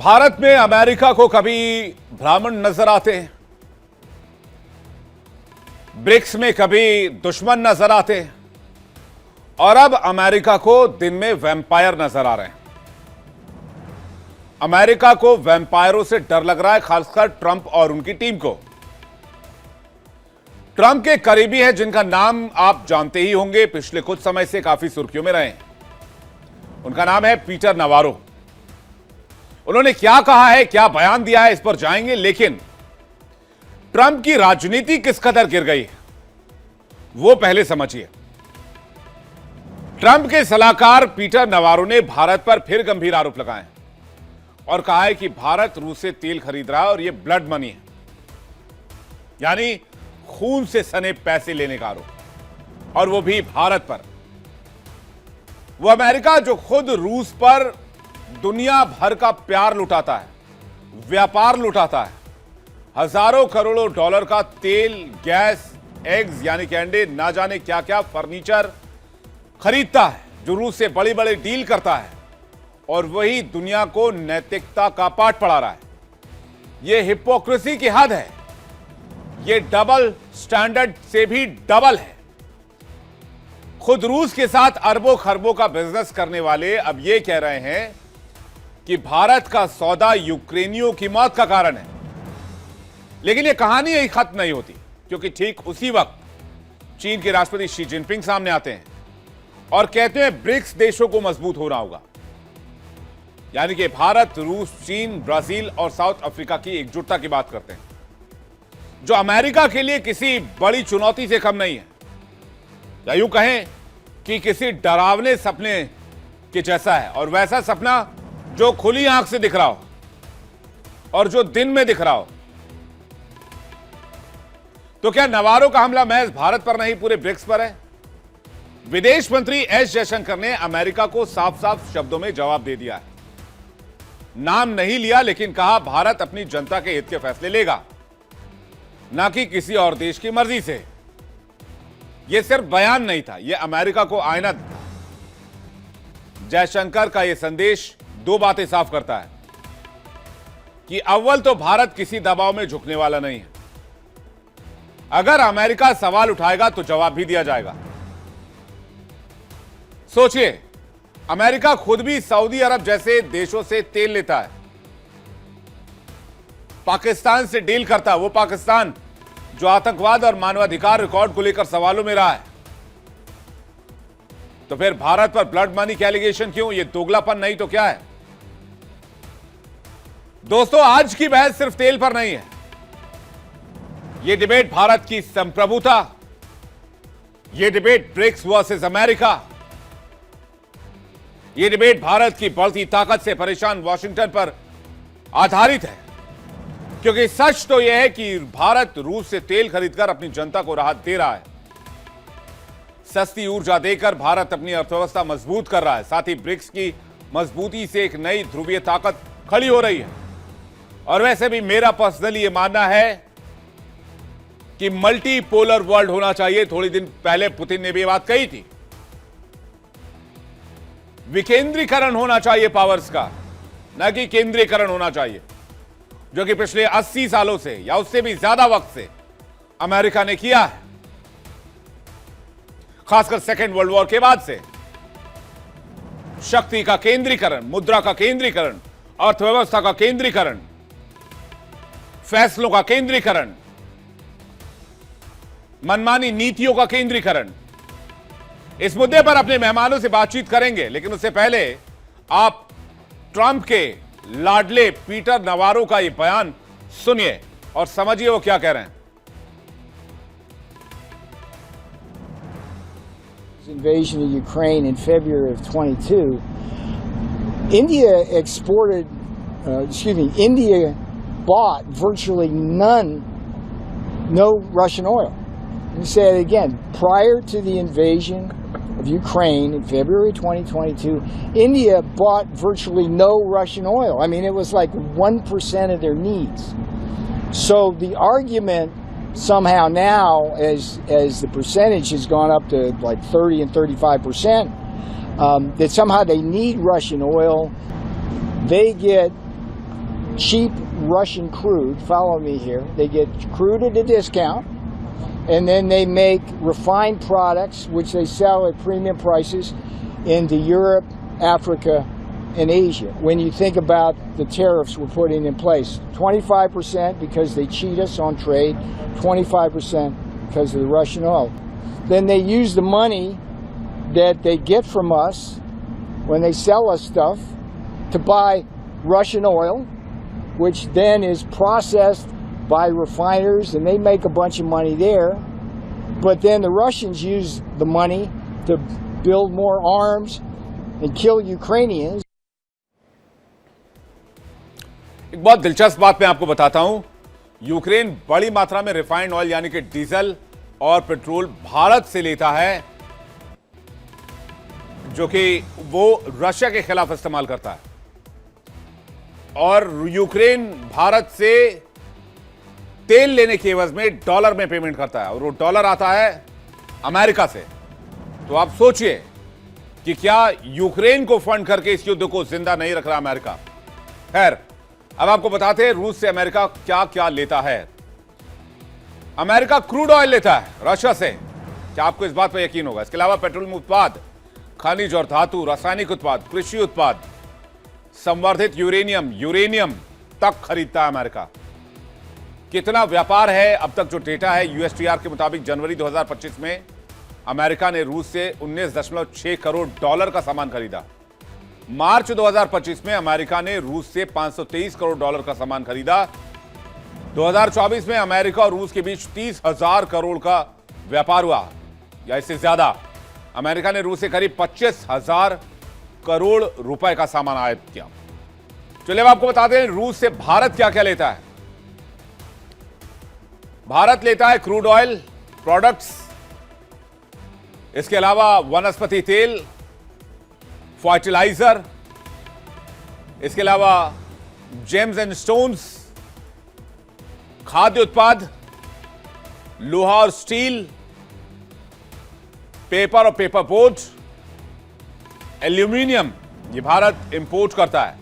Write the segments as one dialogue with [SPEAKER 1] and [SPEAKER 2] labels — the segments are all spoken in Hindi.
[SPEAKER 1] भारत में अमेरिका को कभी ब्राह्मण नजर आते हैं, ब्रिक्स में कभी दुश्मन नजर आते हैं और अब अमेरिका को दिन में वैम्पायर नजर आ रहे हैं। अमेरिका को वैम्पायरों से डर लग रहा है, खासकर ट्रंप और उनकी टीम को। ट्रंप के करीबी हैं जिनका नाम आप जानते ही होंगे, पिछले कुछ समय से काफी सुर्खियों में रहे हैं। उनका नाम है पीटर नवारो। उन्होंने क्या कहा है, क्या बयान दिया है, इस पर जाएंगे। लेकिन ट्रंप की राजनीति किस कदर गिर गई वो पहले समझिए। ट्रंप के सलाहकार पीटर नवारो ने भारत पर फिर गंभीर आरोप लगाए और कहा है कि भारत रूस से तेल खरीद रहा है और यह ब्लड मनी है, यानी खून से सने पैसे लेने का आरोप, और वो भी भारत पर। वो अमेरिका जो खुद रूस पर दुनिया भर का प्यार लुटाता है, व्यापार लुटाता है, हजारों करोड़ों डॉलर का तेल, गैस, एग्स यानी कि अंडे, ना जाने क्या क्या फर्नीचर खरीदता है, जो रूस से बड़ी बड़ी डील करता है, और वही दुनिया को नैतिकता का पाठ पढ़ा रहा है। यह हिपोक्रेसी की हद है, यह डबल स्टैंडर्ड से भी डबल है। खुद रूस के साथ अरबों खरबों का बिजनेस करने वाले अब यह कह रहे हैं कि भारत का सौदा यूक्रेनियों की मौत का कारण है। लेकिन यह कहानी यही खत्म नहीं होती, क्योंकि ठीक उसी वक्त चीन के राष्ट्रपति शी जिनपिंग सामने आते हैं और कहते हैं ब्रिक्स देशों को मजबूत होना होगा, यानी कि भारत, रूस, चीन, ब्राजील और साउथ अफ्रीका की एकजुटता की बात करते हैं, जो अमेरिका के लिए किसी बड़ी चुनौती से कम नहीं है, या यूं कहें कि किसी डरावने सपने के जैसा है। और वैसा सपना जो खुली आंख से दिख रहा हो और जो दिन में दिख रहा हो। तो क्या नवारो का हमला महज भारत पर नहीं, पूरे ब्रिक्स पर है? विदेश मंत्री एस जयशंकर ने अमेरिका को साफ साफ शब्दों में जवाब दे दिया है। नाम नहीं लिया, लेकिन कहा भारत अपनी जनता के हित के फैसले लेगा, ना कि किसी और देश की मर्जी से। यह सिर्फ बयान नहीं था, यह अमेरिका को आईना था। जयशंकर का यह संदेश दो बातें साफ करता है कि अव्वल तो भारत किसी दबाव में झुकने वाला नहीं है। अगर अमेरिका सवाल उठाएगा तो जवाब भी दिया जाएगा। सोचिए, अमेरिका खुद भी सऊदी अरब जैसे देशों से तेल लेता है, पाकिस्तान से डील करता है, वो पाकिस्तान जो आतंकवाद और मानवाधिकार रिकॉर्ड को लेकर सवालों में रहा है। तो फिर भारत पर ब्लड मनी के एलिगेशन क्यों? ये दोगलापन नहीं तो क्या है? दोस्तों, आज की बहस सिर्फ तेल पर नहीं है। यह डिबेट भारत की संप्रभुता, यह डिबेट ब्रिक्स वर्सेस अमेरिका, यह डिबेट भारत की बढ़ती ताकत से परेशान वाशिंगटन पर आधारित है। क्योंकि सच तो यह है कि भारत रूस से तेल खरीदकर अपनी जनता को राहत दे रहा है। सस्ती ऊर्जा देकर भारत अपनी अर्थव्यवस्था मजबूत कर रहा है। साथ ही ब्रिक्स की मजबूती से एक नई ध्रुवीय ताकत खड़ी हो रही है। और वैसे भी मेरा पर्सनली यह मानना है कि मल्टीपोलर वर्ल्ड होना चाहिए। थोड़ी दिन पहले पुतिन ने भी यह बात कही थी। विकेंद्रीकरण होना चाहिए पावर्स का, न कि केंद्रीकरण होना चाहिए, जो कि पिछले 80 सालों से या उससे भी ज्यादा वक्त से अमेरिका ने किया है, खासकर सेकेंड वर्ल्ड वॉर के बाद से। शक्ति का केंद्रीकरण, मुद्रा का केंद्रीकरण, अर्थव्यवस्था का केंद्रीकरण, फैसलों का केंद्रीकरण, मनमानी नीतियों का केंद्रीकरण। इस मुद्दे पर अपने मेहमानों से बातचीत करेंगे, लेकिन उससे पहले आप ट्रंप के लाडले पीटर नवारो का यह बयान सुनिए और समझिए वो क्या कह रहे हैं।
[SPEAKER 2] Invasion of Ukraine in February of 22, India India bought virtually no Russian oil. Let me say it again. Prior to the invasion of Ukraine in February 2022, India bought virtually no Russian oil. I mean, it was like 1% of their needs. So the argument somehow now, as the percentage has gone up to like 30 and 35%, that somehow they need Russian oil. They get cheap Russian crude. Follow me here. They get crude at a discount, and then they make refined products, which they sell at premium prices into Europe, Africa, and Asia. When you think about the tariffs we're putting in place, 25% because they cheat us on trade, 25% because of the Russian oil. Then they use the money that they get from us when they sell us stuff to buy Russian oil, which then is processed by refiners, and they make a bunch of money there. But then the Russians use the money to build more arms and kill Ukrainians.
[SPEAKER 1] एक बहुत दिलचस्प बात मैं आपको बताता हूं। यूक्रेन बड़ी मात्रा में रिफाइंड ऑयल यानी कि डीजल और पेट्रोल भारत से लेता है, जो कि वो रशिया के खिलाफ इस्तेमाल करता है। और यूक्रेन भारत से तेल लेने के एवज में डॉलर में पेमेंट करता है, और वो डॉलर आता है अमेरिका से। तो आप सोचिए कि क्या यूक्रेन को फंड करके इस युद्ध को जिंदा नहीं रख रहा अमेरिका। खैर, अब आपको बताते हैं रूस से अमेरिका क्या क्या लेता है। अमेरिका क्रूड ऑयल लेता है रशिया से, क्या आपको इस बात पर यकीन होगा। इसके अलावा पेट्रोलियम उत्पाद, खनिज और धातु, रासायनिक उत्पाद, कृषि उत्पाद, संवर्धित यूरेनियम तक खरीदता है अमेरिका। कितना व्यापार है अब तक जो डेटा है यूएसटीआर के मुताबिक जनवरी 2025 में अमेरिका ने रूस से 19.6 करोड़ डॉलर का सामान खरीदा। मार्च 2025 में अमेरिका ने रूस से 523 करोड़ डॉलर का सामान खरीदा। 2024 में अमेरिका और रूस के बीच 30,000 करोड़ का व्यापार हुआ या इससे ज्यादा। अमेरिका ने रूस से करीब 25,000 करोड़ रुपए का सामान आयात किया। चलिए अब आपको बता दें रूस से भारत क्या क्या लेता है। भारत लेता है क्रूड ऑयल प्रोडक्ट्स, इसके अलावा वनस्पति तेल, फर्टिलाइजर, इसके अलावा जेम्स एंड स्टोन्स, खाद्य उत्पाद, लोहा और स्टील, पेपर और पेपर बोर्ड, एल्यूमिनियम, ये भारत इंपोर्ट करता है।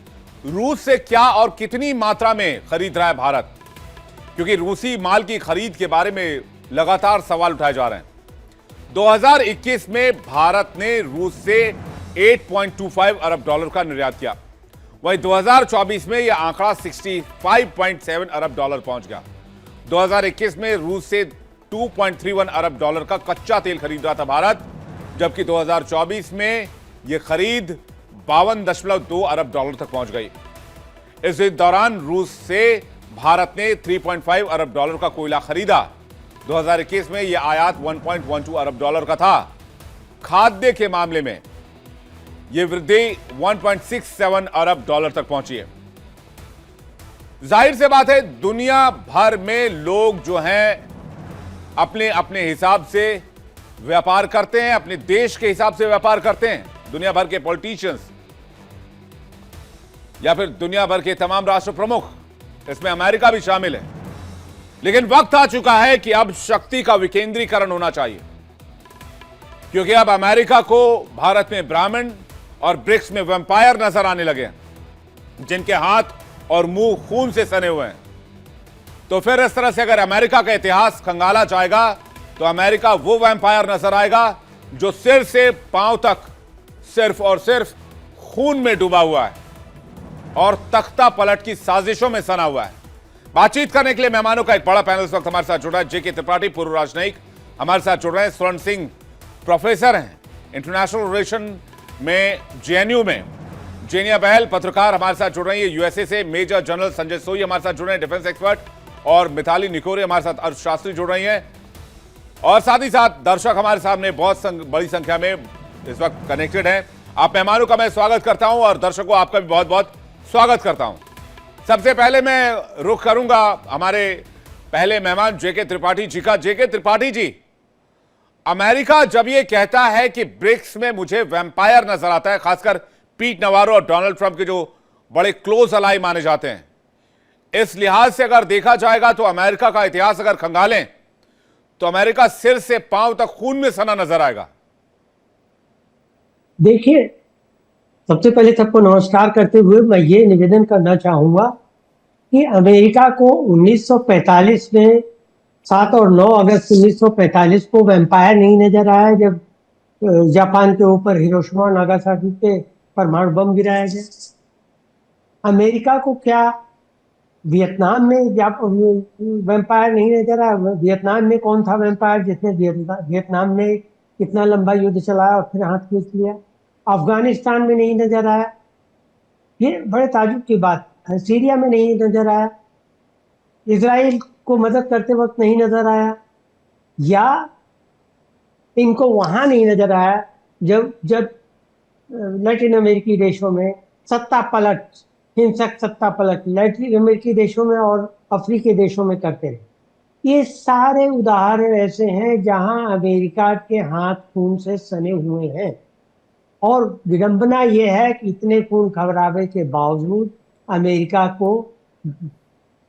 [SPEAKER 1] रूस से क्या और कितनी मात्रा में खरीद रहा है भारत, क्योंकि रूसी माल की खरीद के बारे में लगातार सवाल उठाए जा रहे हैं। 2021 में भारत ने रूस से 8.25 अरब डॉलर का निर्यात किया, वहीं 2024 में यह आंकड़ा 65.7 अरब डॉलर पहुंच गया। 2021 में रूस से 2.31 अरब डॉलर का कच्चा तेल खरीद रहा था भारत, जबकि 2024 में यह खरीद 52.2 अरब डॉलर तक पहुंच गई। इस दौरान रूस से भारत ने 3.5 अरब डॉलर का कोयला खरीदा। 2021 में यह आयात 1.12 अरब डॉलर का था। खाद्य के मामले में यह वृद्धि 1.67 अरब डॉलर तक पहुंची है। जाहिर से बात है दुनिया भर में लोग जो हैं अपने अपने हिसाब से व्यापार करते हैं, अपने देश के हिसाब से व्यापार करते हैं। दुनिया भर के पॉलिटिशियंस या फिर दुनिया भर के तमाम राष्ट्र प्रमुख, इसमें अमेरिका भी शामिल है। लेकिन वक्त आ चुका है कि अब शक्ति का विकेंद्रीकरण होना चाहिए, क्योंकि अब अमेरिका को भारत में ब्राह्मण और ब्रिक्स में वैम्पायर नजर आने लगे हैं, जिनके हाथ और मुंह खून से सने हुए हैं। तो फिर इस तरह से अगर अमेरिका का इतिहास खंगाला जाएगा तो अमेरिका वो वैम्पायर नजर आएगा जो सिर से पांव तक सिर्फ और सिर्फ खून में डूबा हुआ है और तख्ता पलट की साजिशों में सना हुआ है। बातचीत करने के लिए मेहमानों का एक बड़ा पैनल इस वक्त हमारे साथ जुड़ रहा है। जेके त्रिपाठी, पूर्व राजनयिक, हमारे साथ जुड़ रहे हैं। स्वर्ण सिंह प्रोफेसर हैं इंटरनेशनल रिलेशन में जेएनयू में। जेनिया बहल पत्रकार हमारे साथ जुड़ रही है यूएसए से। मेजर जनरल संजय सोई हमारे साथ जुड़ रहे हैं, डिफेंस एक्सपर्ट। और मिताली निकोरे हमारे साथ अर्थशास्त्री जुड़ रही हैं। और साथ ही साथ दर्शक हमारे सामने बहुत बड़ी संख्या में इस वक्त कनेक्टेड हैं। आप मेहमानों का मैं स्वागत करता हूं और दर्शकों आपका भी बहुत बहुत स्वागत करता हूं। सबसे पहले मैं रुख करूंगा हमारे पहले मेहमान जेके त्रिपाठी जी का। जेके त्रिपाठी जी, अमेरिका जब यह कहता है कि ब्रिक्स में मुझे वैम्पायर नजर आता है, खासकर पीट नवारो और डोनाल्ड ट्रंप के जो बड़े क्लोज अलाई माने जाते हैं, इस लिहाज से अगर देखा जाएगा तो अमेरिका का इतिहास अगर खंगालें तो अमेरिका सिर से पांव तक खून में सना नजर आएगा।
[SPEAKER 3] देखिए, सबसे पहले सबको नमस्कार करते हुए मैं ये निवेदन करना चाहूंगा कि अमेरिका को 1945 में 7 और 9 अगस्त 1945 को वैम्पायर नहीं नजर आया जब जापान के ऊपर हिरोशिमा और नागासाकी पे परमाणु बम गिराया गया। अमेरिका को क्या वियतनाम में वैम्पायर नहीं नजर आया? वियतनाम में कौन था वैम्पायर जिसने वियतनाम में कितना लंबा युद्ध चलाया और फिर हाथ खींच लिया? अफगानिस्तान में नहीं नजर आया। ये बड़े ताजुब की बात है। सीरिया में नहीं नजर आया। इजराइल को मदद करते वक्त नहीं नजर आया। या इनको वहां नहीं नजर आया जब जब लैटिन अमेरिकी देशों में सत्ता पलट, हिंसक सत्ता पलट लैटिन अमेरिकी देशों में और अफ्रीकी देशों में करते रहे। ये सारे उदाहरण ऐसे हैं जहां अमेरिका के हाथ खून से सने हुए हैं। और विडंबना यह है कि इतने खून खराबे के बावजूद अमेरिका को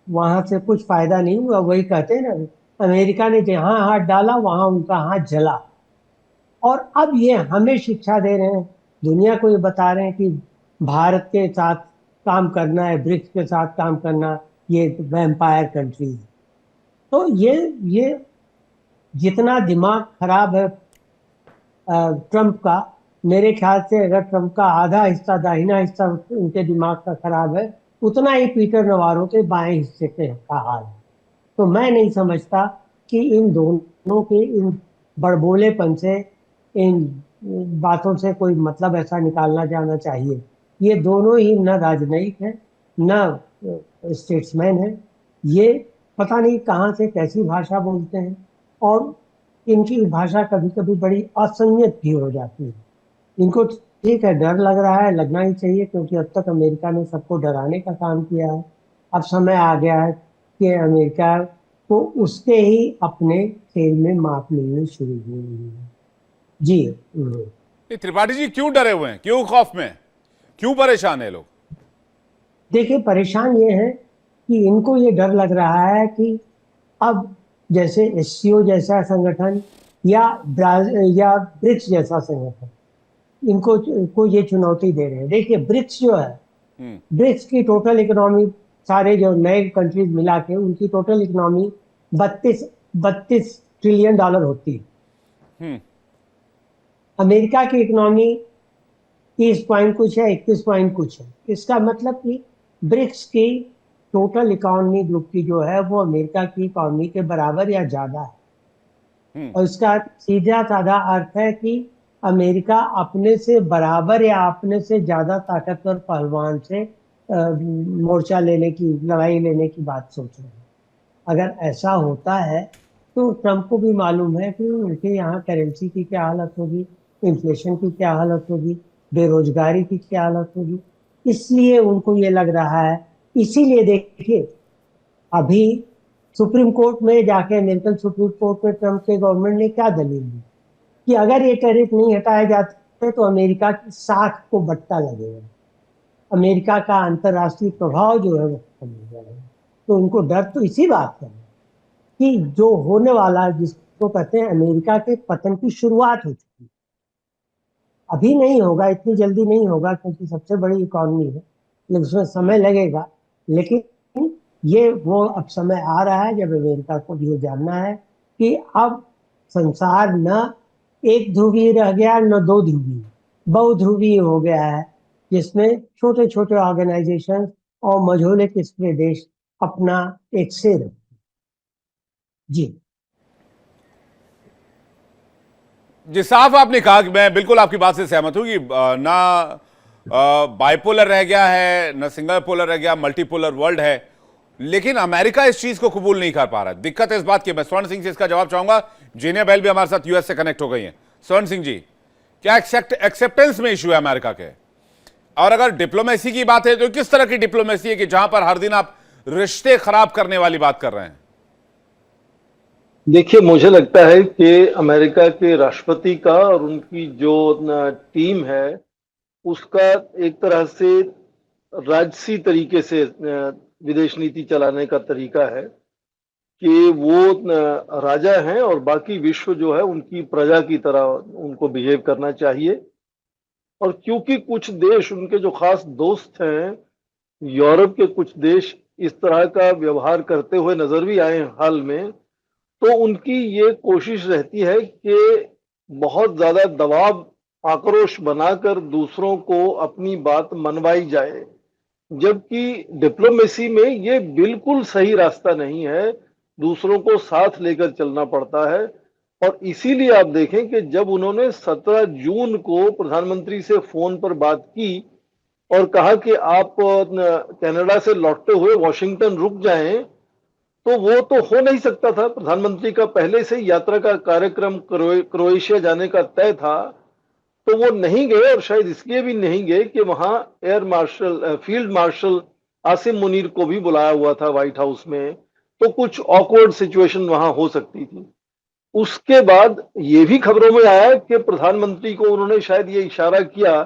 [SPEAKER 3] वहां से कुछ फायदा नहीं हुआ। वही कहते हैं ना, अमेरिका ने जहां हाथ डाला वहां उनका हाथ जला। और अब ये हमें शिक्षा दे रहे हैं, दुनिया को ये बता रहे हैं कि भारत के साथ काम करना है, ब्रिक्स के साथ काम करना, ये वैम्पायर कंट्री है। तो ये जितना दिमाग खराब है ट्रंप का, मेरे ख्याल से अगर ट्रंप का आधा हिस्सा, दाहिना हिस्सा उनके दिमाग का खराब है, उतना ही पीटर नवारो के बाएं हिस्से का हाल है। तो मैं नहीं समझता कि इन दोनों के इन बड़बोलेपन से, इन बातों से कोई मतलब ऐसा निकालना जाना चाहिए। ये दोनों ही न राजनयिक है न स्टेट्समैन है। ये पता नहीं कहाँ से कैसी भाषा बोलते हैं और इनकी भाषा कभी कभी बड़ी असंयत भी हो जाती है। इनको ठीक है, डर लग रहा है, लगना ही चाहिए, क्योंकि अब तक अमेरिका ने सबको डराने का काम किया है। अब समय आ गया है कि अमेरिका को उसके ही अपने खेल में मात मिलनी शुरू हुई है। जी।
[SPEAKER 1] ये त्रिपाठी जी क्यों डरे हुए हैं, क्यों खौफ में हैं? क्यों परेशान है लोग?
[SPEAKER 3] देखिए, परेशान ये है कि इनको ये डर लग रहा है कि अब जैसे एससीओ जैसा संगठन या या ब्रिक्स जैसा संगठन इनको ये चुनौती दे रहे हैं। देखिए, ब्रिक्स जो है, ब्रिक्स की टोटल इकोनॉमी, सारे जो नए कंट्रीज मिला के उनकी टोटल इकोनॉमी 32 ट्रिलियन डॉलर होती है। अमेरिका की इकोनॉमी 30 पॉइंट कुछ है, 21 पॉइंट कुछ है। इसका मतलब कि ब्रिक्स की टोटल इकोनॉमी ग्रुप की जो है वो अमेरिका की इकोनॉमी के बराबर या ज्यादा है। और इसका सीधा साधा अर्थ है कि अमेरिका अपने से बराबर या अपने से ज्यादा ताकतवर पहलवान से मोर्चा लेने की, लड़ाई लेने की बात सोच रहे हैं। अगर ऐसा होता है तो ट्रंप को भी मालूम है कि उनके यहाँ करेंसी की क्या हालत होगी, इन्फ्लेशन की क्या हालत होगी, बेरोजगारी की क्या हालत होगी। इसलिए उनको ये लग रहा है। इसीलिए देखिए, अभी सुप्रीम कोर्ट में जाके, अमेरिकन सुप्रीम कोर्ट में ट्रंप के गवर्नमेंट ने क्या दलील दी कि अगर ये टैरिफ नहीं हटाए जाते तो अमेरिका की साख को बट्टा लगेगा, अमेरिका का अंतरराष्ट्रीय प्रभाव जो है वो कम हो जाएगा। तो उनको डर तो इसी बात का है कि जो होने वाला, जिसको कहते हैं अमेरिका के पतन की शुरुआत हो चुकी है। अभी नहीं होगा, इतनी जल्दी नहीं होगा, क्योंकि सबसे बड़ी इकोनॉमी है, लेकिन उसमें समय लगेगा। लेकिन ये वो अब समय आ रहा है जब अमेरिका को भी ये जानना है कि अब संसार न एक ध्रुवीय रह गया, न दो ध्रुवीय, बहुध्रुवीय हो गया है, जिसमें छोटे छोटे ऑर्गेनाइजेशन और मझोले किस्में देश अपना एक सिर। जी
[SPEAKER 1] जिस साफ आपने कहा कि मैं बिल्कुल आपकी बात से सहमत हूं कि ना बाइपोलर रह गया है, ना सिंगल पोलर रह गया, मल्टीपोलर वर्ल्ड है। लेकिन अमेरिका इस चीज को कबूल नहीं कर पा रहा। दिक्कत है इस बात की। मैं स्वर्ण सिंह से इसका जवाब चाहूंगा। जीनिया बेल भी हमारे साथ यूएस से कनेक्ट हो गई हैं। स्वर्ण सिंह जी, क्या एक्सेप्टेंस में इश्यू है अमेरिका के? और अगर डिप्लोमेसी की बात है तो किस तरह की डिप्लोमेसी है कि जहां पर हर दिन आप रिश्ते खराब करने वाली बात कर रहे हैं?
[SPEAKER 4] देखिए, मुझे लगता है कि अमेरिका के राष्ट्रपति का और उनकी जो टीम है उसका एक तरह से राजसी तरीके से विदेश नीति चलाने का तरीका है कि वो राजा हैं और बाकी विश्व जो है उनकी प्रजा की तरह उनको बिहेव करना चाहिए। और क्योंकि कुछ देश, उनके जो खास दोस्त हैं, यूरोप के कुछ देश इस तरह का व्यवहार करते हुए नजर भी आए हाल में, तो उनकी ये कोशिश रहती है कि बहुत ज्यादा दबाव, आक्रोश बनाकर दूसरों को अपनी बात मनवाई जाए, जबकि डिप्लोमेसी में ये बिल्कुल सही रास्ता नहीं है। दूसरों को साथ लेकर चलना पड़ता है। और इसीलिए आप देखें कि जब उन्होंने 17 जून को प्रधानमंत्री से फोन पर बात की और कहा कि आप कनाडा से लौटते हुए वॉशिंगटन रुक जाएं, तो वो तो हो नहीं सकता था। प्रधानमंत्री का पहले से ही यात्रा का कार्यक्रम क्रोएशिया जाने का तय था, तो वो नहीं गए। और शायद इसलिए भी नहीं गए कि वहां air marshal, field marshal Asim Munir को भी बुलाया हुआ था व्हाइट हाउस में, तो कुछ ऑकवर्ड सिचुएशन वहां हो सकती थी। उसके बाद ये भी खबरों में आया कि प्रधानमंत्री को उन्होंने शायद ये इशारा किया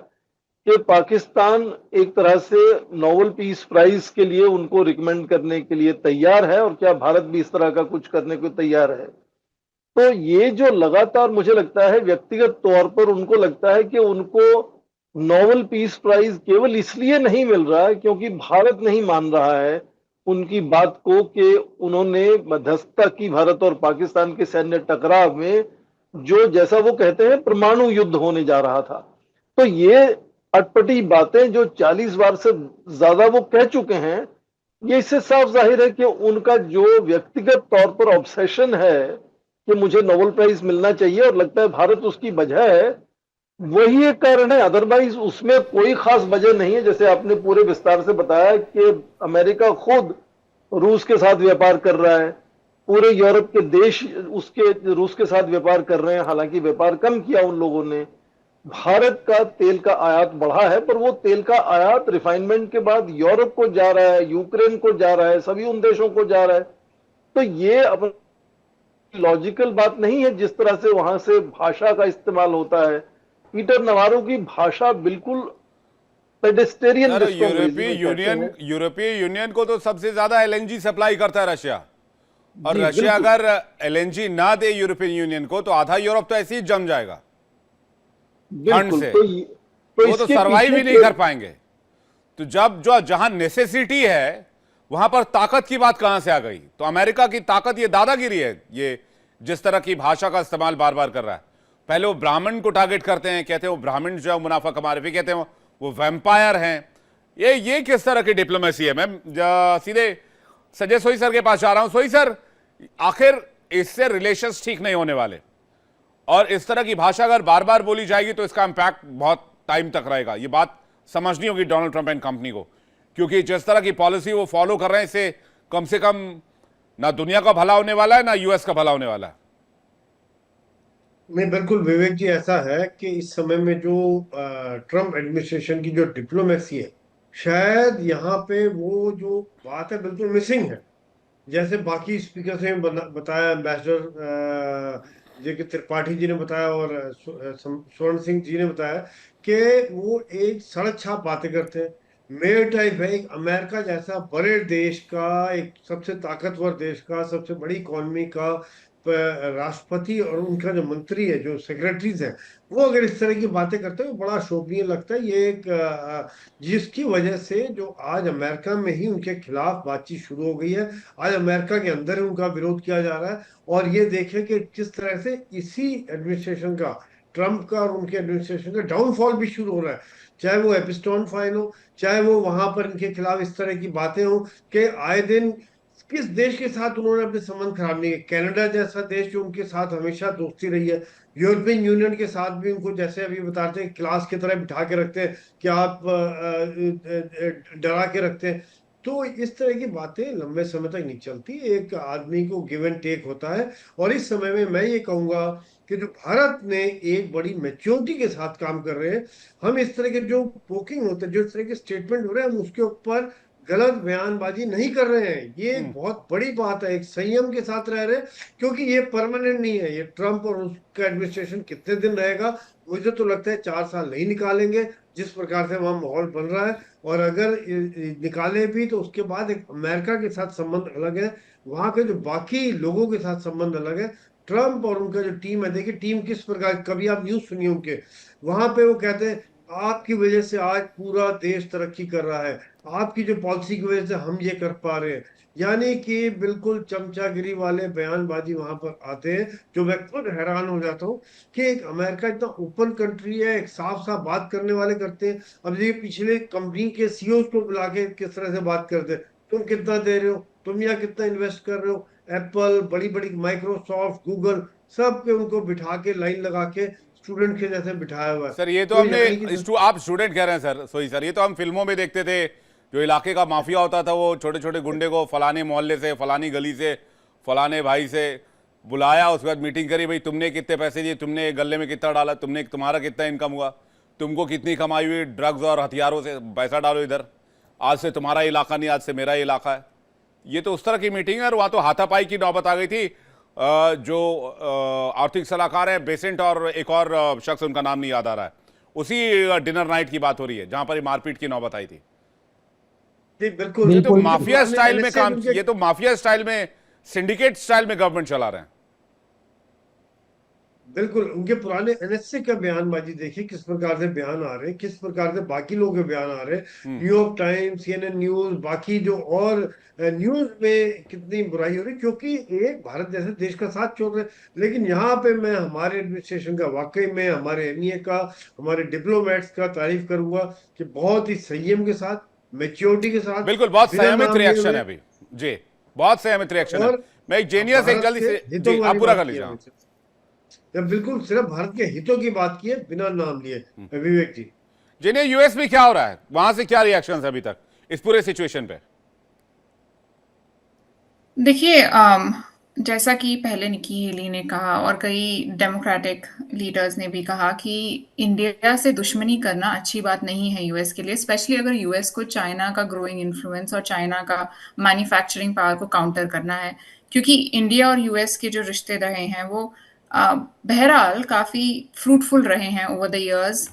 [SPEAKER 4] कि पाकिस्तान एक तरह से नोबेल पीस प्राइज के लिए उनको रिकमेंड करने के लिए तैयार है, और क्या भारत भी इस तरह का कुछ करने को तैयार है। तो ये जो लगातार, मुझे लगता है व्यक्तिगत तौर पर उनको लगता है कि उनको नोबेल पीस प्राइज केवल इसलिए नहीं मिल रहा है क्योंकि भारत नहीं मान रहा है उनकी बात को, कि उन्होंने मध्यस्थता की भारत और पाकिस्तान के सैन्य टकराव में, जो जैसा वो कहते हैं परमाणु युद्ध होने जा रहा था। तो ये अटपटी बातें जो 40 बार से ज्यादा वो कह चुके हैं, ये इससे साफ जाहिर है कि उनका जो व्यक्तिगत तौर पर ऑब्सेशन है कि मुझे नोबेल प्राइज मिलना चाहिए, और लगता है भारत उसकी वजह है, वही एक कारण है। अदरवाइज उसमें कोई खास वजह नहीं है। जैसे आपने पूरे विस्तार से बताया कि अमेरिका खुद रूस के साथ व्यापार कर रहा है, पूरे यूरोप के देश उसके रूस के साथ व्यापार कर रहे हैं, हालांकि व्यापार कम किया उन लोगों ने। भारत का तेल का आयात बढ़ा है, पर वो तेल का आयात रिफाइनमेंट के बाद यूरोप को जा रहा है, यूक्रेन को जा रहा है, सभी उन देशों को जा रहा है। तो ये अपनी लॉजिकल बात नहीं है जिस तरह से वहां से भाषा का इस्तेमाल होता है। पीटर नवारो की भाषा बिल्कुल पेडेस्टेरियन,
[SPEAKER 1] सर,
[SPEAKER 4] जिसको अंग्रेजी में कहते हैं।
[SPEAKER 1] यूरोपीय यूनियन को तो सबसे ज्यादा एलएनजी सप्लाई करता है रशिया, और
[SPEAKER 4] जी,
[SPEAKER 1] रशिया
[SPEAKER 4] बिल्कुल।
[SPEAKER 1] अगर एलएनजी ना दे यूरोपियन यूनियन को तो आधा यूरोप तो ऐसे ही जम जाएगा ठंड
[SPEAKER 4] बिल्कुल।
[SPEAKER 1] से।
[SPEAKER 4] तो
[SPEAKER 1] वो तो
[SPEAKER 4] इसके
[SPEAKER 1] सरवाइव
[SPEAKER 4] पीछे
[SPEAKER 1] ही नहीं कर पाएंगे। तो जब जो जहां नेसेसिटी है वहां पर ताकत की बात कहां से आ गई? तो अमेरिका की ताकत ये दादागिरी है, ये जिस तरह की भाषा का इस्तेमाल बार बार कर रहा है। पहले वो ब्राह्मण को टारगेट करते हैं, कहते हैं वो ब्राह्मण जो है मुनाफा कमा रहे, फिर कहते हैं वो वैम्पायर हैं। ये किस तरह की डिप्लोमेसी है? मैं सीधे संजय सोई सर के पास जा रहा हूं। सोई सर, आखिर इससे रिलेशंस ठीक नहीं होने वाले, और इस तरह की भाषा अगर बार बार बोली जाएगी तो इसका इंपैक्ट बहुत टाइम तक रहेगा। ये बात समझनी होगी डोनाल्ड ट्रंप एंड कंपनी को, क्योंकि जिस तरह की पॉलिसी वो फॉलो कर रहे हैं, इससे कम से कम ना दुनिया का भला होने वाला है, ना यूएस का भला होने वाला है।
[SPEAKER 5] नहीं, बिल्कुल विवेक जी, ऐसा है कि इस समय में जो ट्रम्प एडमिनिस्ट्रेशन की जो डिप्लोमेसी है, शायद यहाँ पे वो जो बात है बिल्कुल मिसिंग है। जैसे बाकी स्पीकर ने बताया, एम्बेसडर जे के त्रिपाठी जी ने बताया और स्वर्ण सिंह जी ने बताया कि वो एक सड़क छाप बातें करते हैं। मेयर टाइप है, एक अमेरिका जैसा बड़े देश का, एक सबसे ताकतवर देश का, सबसे बड़ी इकोनॉमी का राष्ट्रपति और उनका जो मंत्री है, जो सेक्रेटरीज हैं, वो अगर इस तरह की बातें करते हैं, बड़ा शोभनीय लगता है। ये एक जिसकी वजह से जो आज अमेरिका में ही उनके खिलाफ बातचीत शुरू हो गई है, आज अमेरिका के अंदर ही उनका विरोध किया जा रहा है। और ये देखें कि किस तरह से इसी एडमिनिस्ट्रेशन का, ट्रंप का और उनके एडमिनिस्ट्रेशन का डाउनफॉल भी शुरू हो रहा है। चाहे वो एपिस्टोन फाइन हो, चाहे वो वहां पर इनके खिलाफ इस तरह की बातें हो कि आए दिन किस देश के साथ उन्होंने अपने संबंध खराब नहीं किए। कनाडा जैसा देश जो उनके साथ हमेशा दोस्ती रही है, यूरोपियन यूनियन के साथ भी उनको जैसे अभी बताते हैं, क्लास की तरह बिठा के रखते हैं कि आप डरा के रखते हैं। तो इस तरह की बातें लंबे समय तक नहीं चलती। एक आदमी को गिव एंड टेक होता है। और इस समय में मैं ये कहूंगा कि जो भारत ने एक बड़ी मैच्योरिटी के साथ काम कर रहे हैं, हम इस तरह के जो पोकिंग होते हैं, जो इस तरह के स्टेटमेंट हो रहे हैं, हम उसके ऊपर गलत बयानबाजी नहीं कर रहे हैं। ये एक बहुत बड़ी बात है, एक संयम के साथ रह रहे हैं, क्योंकि ये परमानेंट नहीं है। ये ट्रंप और उसका एडमिनिस्ट्रेशन कितने दिन रहेगा, मुझे तो लगता है 4 साल नहीं निकालेंगे, जिस प्रकार से वहां माहौल बन रहा है। और अगर निकाले भी तो उसके बाद एक अमेरिका के साथ संबंध अलग है, वहां के जो बाकी लोगों के साथ संबंध अलग है। ट्रंप और उनका जो टीम है, देखिए टीम किस प्रकार, कभी आप न्यूज सुनिए उनके, वहां पे वो कहते हैं आपकी वजह से आज पूरा देश तरक्की कर रहा है, आपकी जो पॉलिसी की वजह से हम ये कर पा रहे हैं। यानी कि बिल्कुल चमचागिरी वाले बयानबाजी वहां पर आते हैं, जो मैं खुद हैरान हो जाता हूँ कि एक अमेरिका इतना ओपन कंट्री है, एक साफ साफ बात करने वाले करते हैं। अब ये पिछले कंपनी के सीईओ को बुला के किस तरह से बात करते हैं, तुम कितना दे रहे हो, तुम यहाँ कितना इन्वेस्ट कर रहे हो। एप्पल, बड़ी बड़ी माइक्रोसॉफ्ट, गूगल, सब पे उनको बिठा के लाइन लगा के स्टूडेंट के जैसे बिठाया हुआ है।
[SPEAKER 1] सर ये तो
[SPEAKER 5] तो
[SPEAKER 1] हमने
[SPEAKER 5] यानी कि
[SPEAKER 1] आप स्टूडेंट कह रहे हैं सर, सॉरी सर, ये तो हम फिल्मों में देखते थे। जो इलाके का माफिया होता था वो छोटे छोटे गुंडे को फलाने मोहल्ले से, फलानी गली से, फलाने भाई से बुलाया, उसके बाद मीटिंग करी, भाई तुमने कितने पैसे दिए, तुमने गले में कितना डाला, तुमने तुम्हारा कितना इनकम हुआ, तुमको कितनी कमाई हुई ड्रग्स और हथियारों से, पैसा डालो इधर, आज से तुम्हारा इलाका नहीं, आज से मेरा इलाका है। ये तो उस तरह की मीटिंग है। और वहाँ तो हाथापाई की नौबत आ गई थी। जो आर्थिक सलाहकार है बेसेंट, और एक और शख्स, उनका नाम नहीं याद आ रहा है, उसी डिनर नाइट की बात हो रही है जहां पर ये मारपीट की नौबत आई थी।
[SPEAKER 5] जी बिल्कुल।
[SPEAKER 1] ये तो
[SPEAKER 3] बिल्कुल।
[SPEAKER 1] माफिया स्टाइल में काम,
[SPEAKER 5] उनके
[SPEAKER 1] ये तो माफिया स्टाइल में, सिंडिकेट स्टाइल में गवर्नमेंट चला रहे हैं।
[SPEAKER 5] बिल्कुल उनके पुराने एनएसए का बयानबाजी देखिए, किस प्रकार से बयान आ रहे हैं, किस प्रकार से बाकी लोगों के बयान आ रहे हैं। न्यूयॉर्क टाइम्स, सीएनएन न्यूज, बाकी जो और न्यूज में कितनी बुराई हो रही, क्योंकि एक भारत जैसे देश का साथ छोड़ रहे हैं। लेकिन यहाँ पे मैं हमारे एडमिनिस्ट्रेशन का, वाकई में हमारे एमईए का, हमारे डिप्लोमेट्स का तारीफ करूंगा कि बहुत ही संयम के साथ, मेच्योरिटी के साथ,
[SPEAKER 1] बिल्कुल, बहुत
[SPEAKER 5] बिना
[SPEAKER 1] संयमित
[SPEAKER 5] नाम लिए
[SPEAKER 1] रिएक्शन
[SPEAKER 5] हुए,
[SPEAKER 1] है अभी जी, बहुत संयमित रिएक्शन है।
[SPEAKER 5] और
[SPEAKER 1] मैं एक जेनियस, एक
[SPEAKER 5] भारत
[SPEAKER 1] जल्दी
[SPEAKER 5] के
[SPEAKER 1] से
[SPEAKER 5] हितों
[SPEAKER 1] जी, आप
[SPEAKER 5] वाली
[SPEAKER 1] पूरा
[SPEAKER 5] बात
[SPEAKER 1] कर
[SPEAKER 5] की है
[SPEAKER 1] लीजिए।
[SPEAKER 5] हमसे। जब बिल्कुल सिर्फ भारत के हितों की बात की है, बिना नाम लिए, विवेक जी।
[SPEAKER 1] जेनिया, यूएस में क्या हो रहा है, वहां से क्या रिएक्शन है अभी तक इस पूरे सिचुएशन पे?
[SPEAKER 6] देखिए, जैसा कि पहले निकी हेली ने कहा और कई डेमोक्रेटिक लीडर्स ने भी कहा कि इंडिया से दुश्मनी करना अच्छी बात नहीं है यूएस के लिए, स्पेशली अगर यूएस को चाइना का ग्रोइंग इन्फ्लुएंस और चाइना का मैन्युफैक्चरिंग पावर को काउंटर करना है। क्योंकि इंडिया और यूएस के जो रिश्ते रहे हैं वो बहरहाल काफ़ी फ्रूटफुल रहे हैं over the years.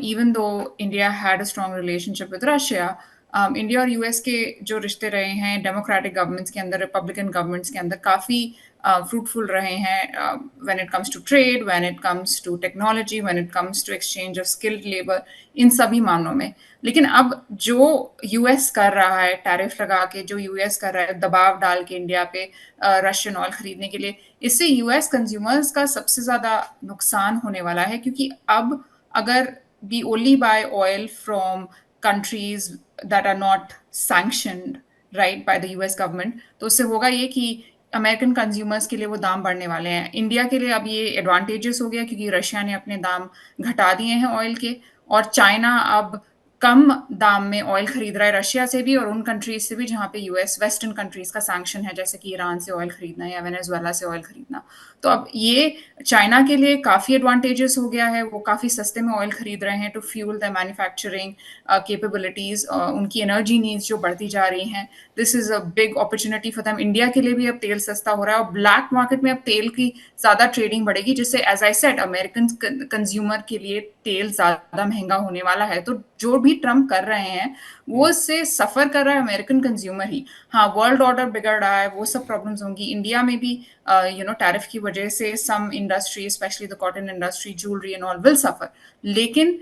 [SPEAKER 6] Even though India had a strong relationship with Russia, India और यूएस के जो रिश्ते रहे हैं डेमोक्रेटिक गवर्नमेंट्स के अंदर, रिपब्लिकन गवर्नमेंट्स के अंदर काफ़ी फ्रूटफुल रहे हैं, when it comes to trade, when it comes to technology, when it comes to exchange of skilled labour, इन सभी मामलों में। लेकिन अब जो यूएस कर रहा है टैरिफ लगा के, जो यूएस कर रहा है दबाव डाल के इंडिया पे रशियन ऑयल खरीदने के लिए, इससे यूएस कंज्यूमर्स का सबसे ज़्यादा नुकसान होने वाला है। क्योंकि अब अगर we only buy oil from countries that are not sanctioned right by the US government, तो उससे होगा ये कि अमेरिकन कंज्यूमर्स के लिए वो दाम बढ़ने वाले हैं। इंडिया के लिए अब ये एडवांटेजेस हो गया क्योंकि रशिया ने अपने दाम घटा दिए हैं ऑयल के, और चाइना अब कम दाम में ऑयल खरीद रहा है रशिया से भी और उन कंट्रीज से भी जहाँ पे यूएस वेस्टर्न कंट्रीज का सैंक्शन है, जैसे कि ईरान से ऑयल खरीदना या वेनेजुएला से ऑयल खरीदना। तो अब ये चाइना के लिए काफ़ी एडवांटेजेस हो गया है, वो काफ़ी सस्ते में ऑयल खरीद रहे हैं to fuel the manufacturing capabilities, उनकी एनर्जी नीड्स जो बढ़ती जा रही हैं। This is a big opportunity for them. India के लिए भी अब तेल सस्ता हो रहा है और ब्लैक मार्केट में अब तेल की ज़्यादा ट्रेडिंग बढ़ेगी, जिससे as I said American consumer के लिए तेल ज़्यादा महंगा होने वाला है। तो जो भी ट्रम्प कर रहे हैं वो इससे सफ़र कर रहा है अमेरिकन कंज्यूमर ही। हाँ, वर्ल्ड ऑर्डर बिगड़ रहा है, वो सब प्रॉब्लम्स होंगी। इंडिया में भी टैरिफ की वजह से some industry, specially the cotton industry, jewellery and all will suffer. लेकिन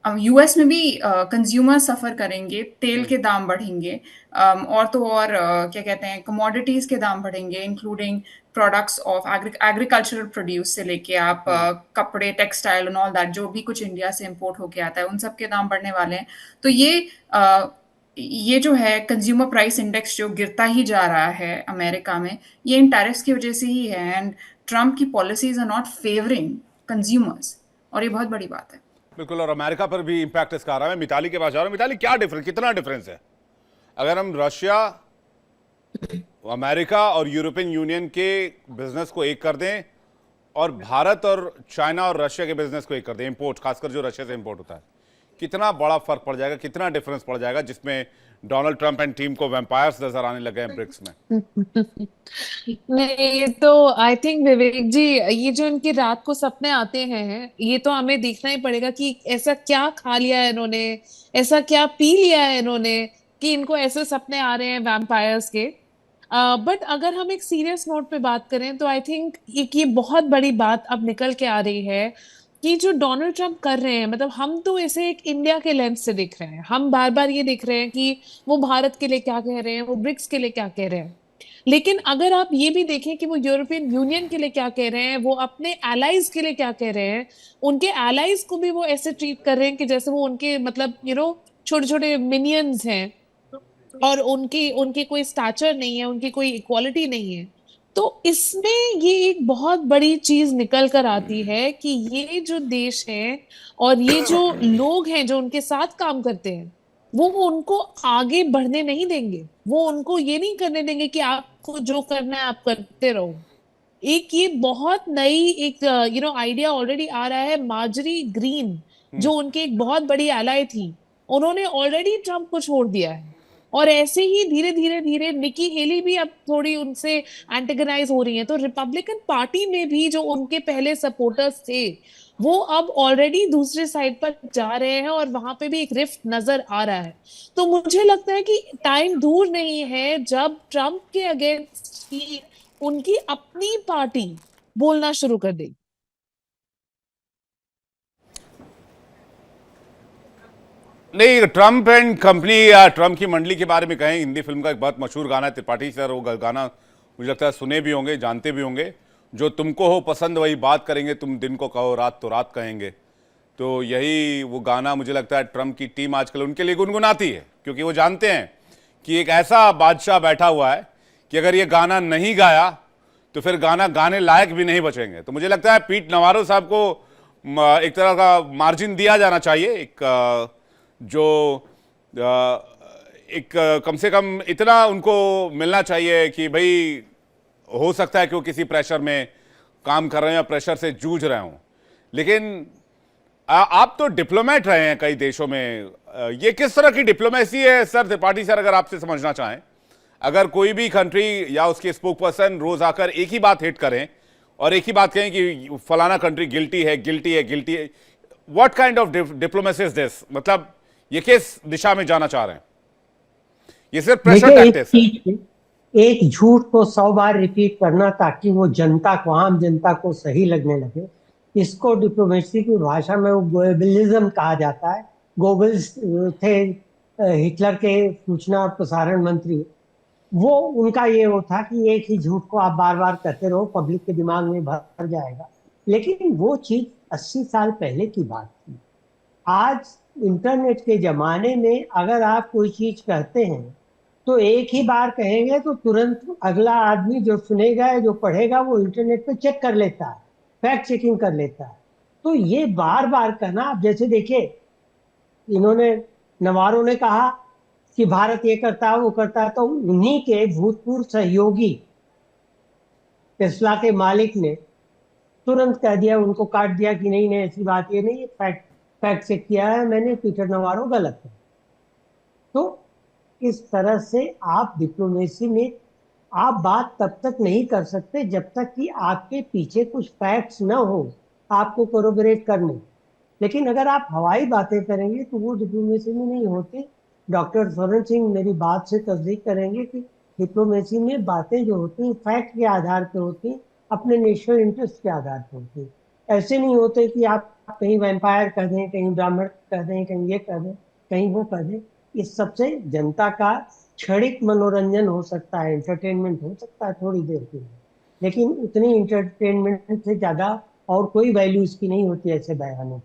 [SPEAKER 6] यूएस में भी कंज्यूमर सफ़र करेंगे, तेल के दाम बढ़ेंगे, और तो और क्या कहते हैं, कमोडिटीज़ के दाम बढ़ेंगे, including products of agricultural produce से लेके आप कपड़े, टेक्सटाइल एंड ऑल दैट, जो भी कुछ इंडिया से इंपोर्ट होके आता है, उन सब के दाम बढ़ने वाले हैं। तो ये जो है कंज्यूमर प्राइस इंडेक्स जो गिरता ही जा रहा है अमेरिका में, ये इन टैरिफ्स की वजह से ही है। एंड ट्रम्प की policies are not favouring consumers, और ये बहुत बड़ी बात है।
[SPEAKER 1] बिल्कुल, और अमेरिका पर भी इंपैक्ट इसका आ रहा है। मिताली के पास जा रहा हूं। मिताली, क्या डिफरेंस, कितना डिफरेंस है अगर हम रशिया, अमेरिका और यूरोपियन यूनियन के बिजनेस को एक कर दें और भारत और चाइना और रशिया के बिजनेस को एक कर दें, इंपोर्ट, खासकर जो रशिया से इंपोर्ट होता है, कितना बड़ा फर्क पड़ जाएगा, कितना डिफरेंस पड़ जाएगा, जिसमें डोनाल्ड ट्रंप एंड टीम को वैम्पायर्स नजर आने लगे हैं ब्रिक्स में?
[SPEAKER 7] नहीं, ये तो आई थिंक विवेक जी, ये जो इनके रात को सपने आते हैं, ये तो हमें देखना ही पड़ेगा कि ऐसा क्या खा लिया है इन्होंने, ऐसा क्या पी लिया है इन्होंने कि इनको ऐसे सपने आ रहे हैं वैम्पायर्स के। बट अगर हम एक सीरियस नोट पे बात करें तो आई थिंक एक ये बहुत बड़ी बात अब निकल के आ रही है कि जो डोनाल्ड ट्रम्प कर रहे हैं, मतलब हम तो ऐसे एक इंडिया के लेंस से देख रहे हैं, हम बार बार ये देख रहे हैं कि वो भारत के लिए क्या कह रहे हैं, वो ब्रिक्स के लिए क्या कह रहे हैं। लेकिन अगर आप ये भी देखें कि वो यूरोपियन यूनियन के लिए क्या कह रहे हैं, वो अपने एलाइज के लिए क्या कह रहे हैं, उनके एलाइज को भी वो ऐसे ट्रीट कर रहे हैं कि जैसे वो उनके मतलब छोटे छोटे मिनियंस हैं, और उनकी उनकी कोई स्टैचर नहीं है, उनकी कोई इक्वालिटी नहीं है। तो इसमें ये एक बहुत बड़ी चीज निकल कर आती है कि ये जो देश है और ये जो लोग हैं जो उनके साथ काम करते हैं, वो उनको आगे बढ़ने नहीं देंगे। वो उनको ये नहीं करने देंगे कि आपको जो करना है आप करते रहो। एक ये बहुत नई एक आइडिया ऑलरेडी आ रहा है। मार्जरी ग्रीन, जो उनकी एक बहुत बड़ी एलाय थी, उन्होंने ऑलरेडी ट्रम्प को छोड़ दिया है। और ऐसे ही धीरे धीरे धीरे निकी हेली भी अब थोड़ी उनसे एंटेगनाइज हो रही है। तो रिपब्लिकन पार्टी में भी जो उनके पहले सपोर्टर्स थे, वो अब ऑलरेडी दूसरे साइड पर जा रहे हैं और वहां पे भी एक रिफ्ट नजर आ रहा है। तो मुझे लगता है कि टाइम दूर नहीं है जब ट्रम्प के अगेंस्ट ही उनकी अपनी पार्टी बोलना शुरू कर देगी।
[SPEAKER 1] नहीं, ट्रम्प एंड कंपनी या ट्रम्प की मंडली के बारे में कहें, हिंदी फिल्म का एक बहुत मशहूर गाना है त्रिपाठी सर, वो गाना मुझे लगता है सुने भी होंगे, जानते भी होंगे, जो तुमको हो पसंद वही बात करेंगे, तुम दिन को कहो रात तो रात कहेंगे। तो यही वो गाना मुझे लगता है ट्रम्प की टीम आजकल उनके लिए गुनगुनाती है, क्योंकि वो जानते हैं कि एक ऐसा बादशाह बैठा हुआ है कि अगर ये गाना नहीं गाया तो फिर गाना गाने लायक भी नहीं बचेंगे। तो मुझे लगता है पीट नवारो साहब को एक तरह का मार्जिन दिया जाना चाहिए, एक कम से कम इतना उनको मिलना चाहिए कि भाई हो सकता है कि वो किसी प्रेशर में काम कर रहे हैं या प्रेशर से जूझ रहे हों। लेकिन आप तो डिप्लोमेट रहे हैं कई देशों में, ये किस तरह की डिप्लोमेसी है सर त्रिपाठी सर, अगर आपसे समझना चाहें? अगर कोई भी कंट्री या उसके स्पोक पर्सन रोज आकर एक ही बात हिट करें और एक ही बात कहें कि फलाना कंट्री गिल्टी है, गिल्टी है, गिल्टी है, what kind of diplomacy is this? मतलब ये किस दिशा में जाना चाह रहे हैं? ये सिर्फ प्रेशर टैक्टिक्स है।
[SPEAKER 3] एक झूठ को 100 बार रिपीट करना ताकि वो जनता को, आम जनता को सही लगने लगे, इसको डिप्लोमेसी की भाषा में वो ग्लोबलिज्म कहा जाता है। गोबल्स थे हिटलर के सूचना और प्रसारण मंत्री, वो उनका ये वो था कि एक ही झूठ को आप बार बार कहते रहो, पब्लिक के दिमाग में भर जाएगा। लेकिन वो चीज 80 साल पहले की बात थी। आज इंटरनेट के जमाने में अगर आप कोई चीज कहते हैं तो एक ही बार कहेंगे तो तुरंत अगला आदमी जो सुनेगा या जो पढ़ेगा वो इंटरनेट पे चेक कर लेता है, फैक्ट चेकिंग कर लेता है। तो ये बार बार कहना, आप जैसे देखिए इन्होंने नवारो ने कहा कि भारत ये करता है वो करता है, तो उन्हीं के भूतपूर्व सहयोगी टेस्ला के मालिक ने तुरंत कह दिया, उनको काट दिया कि नहीं नहीं ऐसी बात ये नहीं, फैक्ट चेक किया है मैंने, पीटर नवारो गलत है। तो इस तरह से आप डिप्लोमेसी में आप बात तब तक नहीं कर सकते जब तक कि आपके पीछे कुछ फैक्ट्स न हो आपको कोरोबरेट करने। लेकिन अगर आप हवाई बातें करेंगे तो वो डिप्लोमेसी में नहीं होती। डॉक्टर स्वर्ण सिंह मेरी बात से तस्दीक करेंगे कि डिप्लोमेसी में बातें जो होती हैं फैक्ट के आधार पर होती हैं, अपने नेशनल इंटरेस्ट के आधार पर होती हैं। ऐसे नहीं होते कि आप कहीं वैम्पायर कह दें, कहीं ब्राह्मण कह दें, कहीं ये कह दें, कहीं वो कह दें। इस सबसे जनता का क्षणिक मनोरंजन हो सकता है, एंटरटेनमेंट हो सकता है थोड़ी देर के लिए, लेकिन उतनी एंटरटेनमेंट से ज्यादा और कोई वैल्यू इसकी नहीं होती ऐसे बयानों।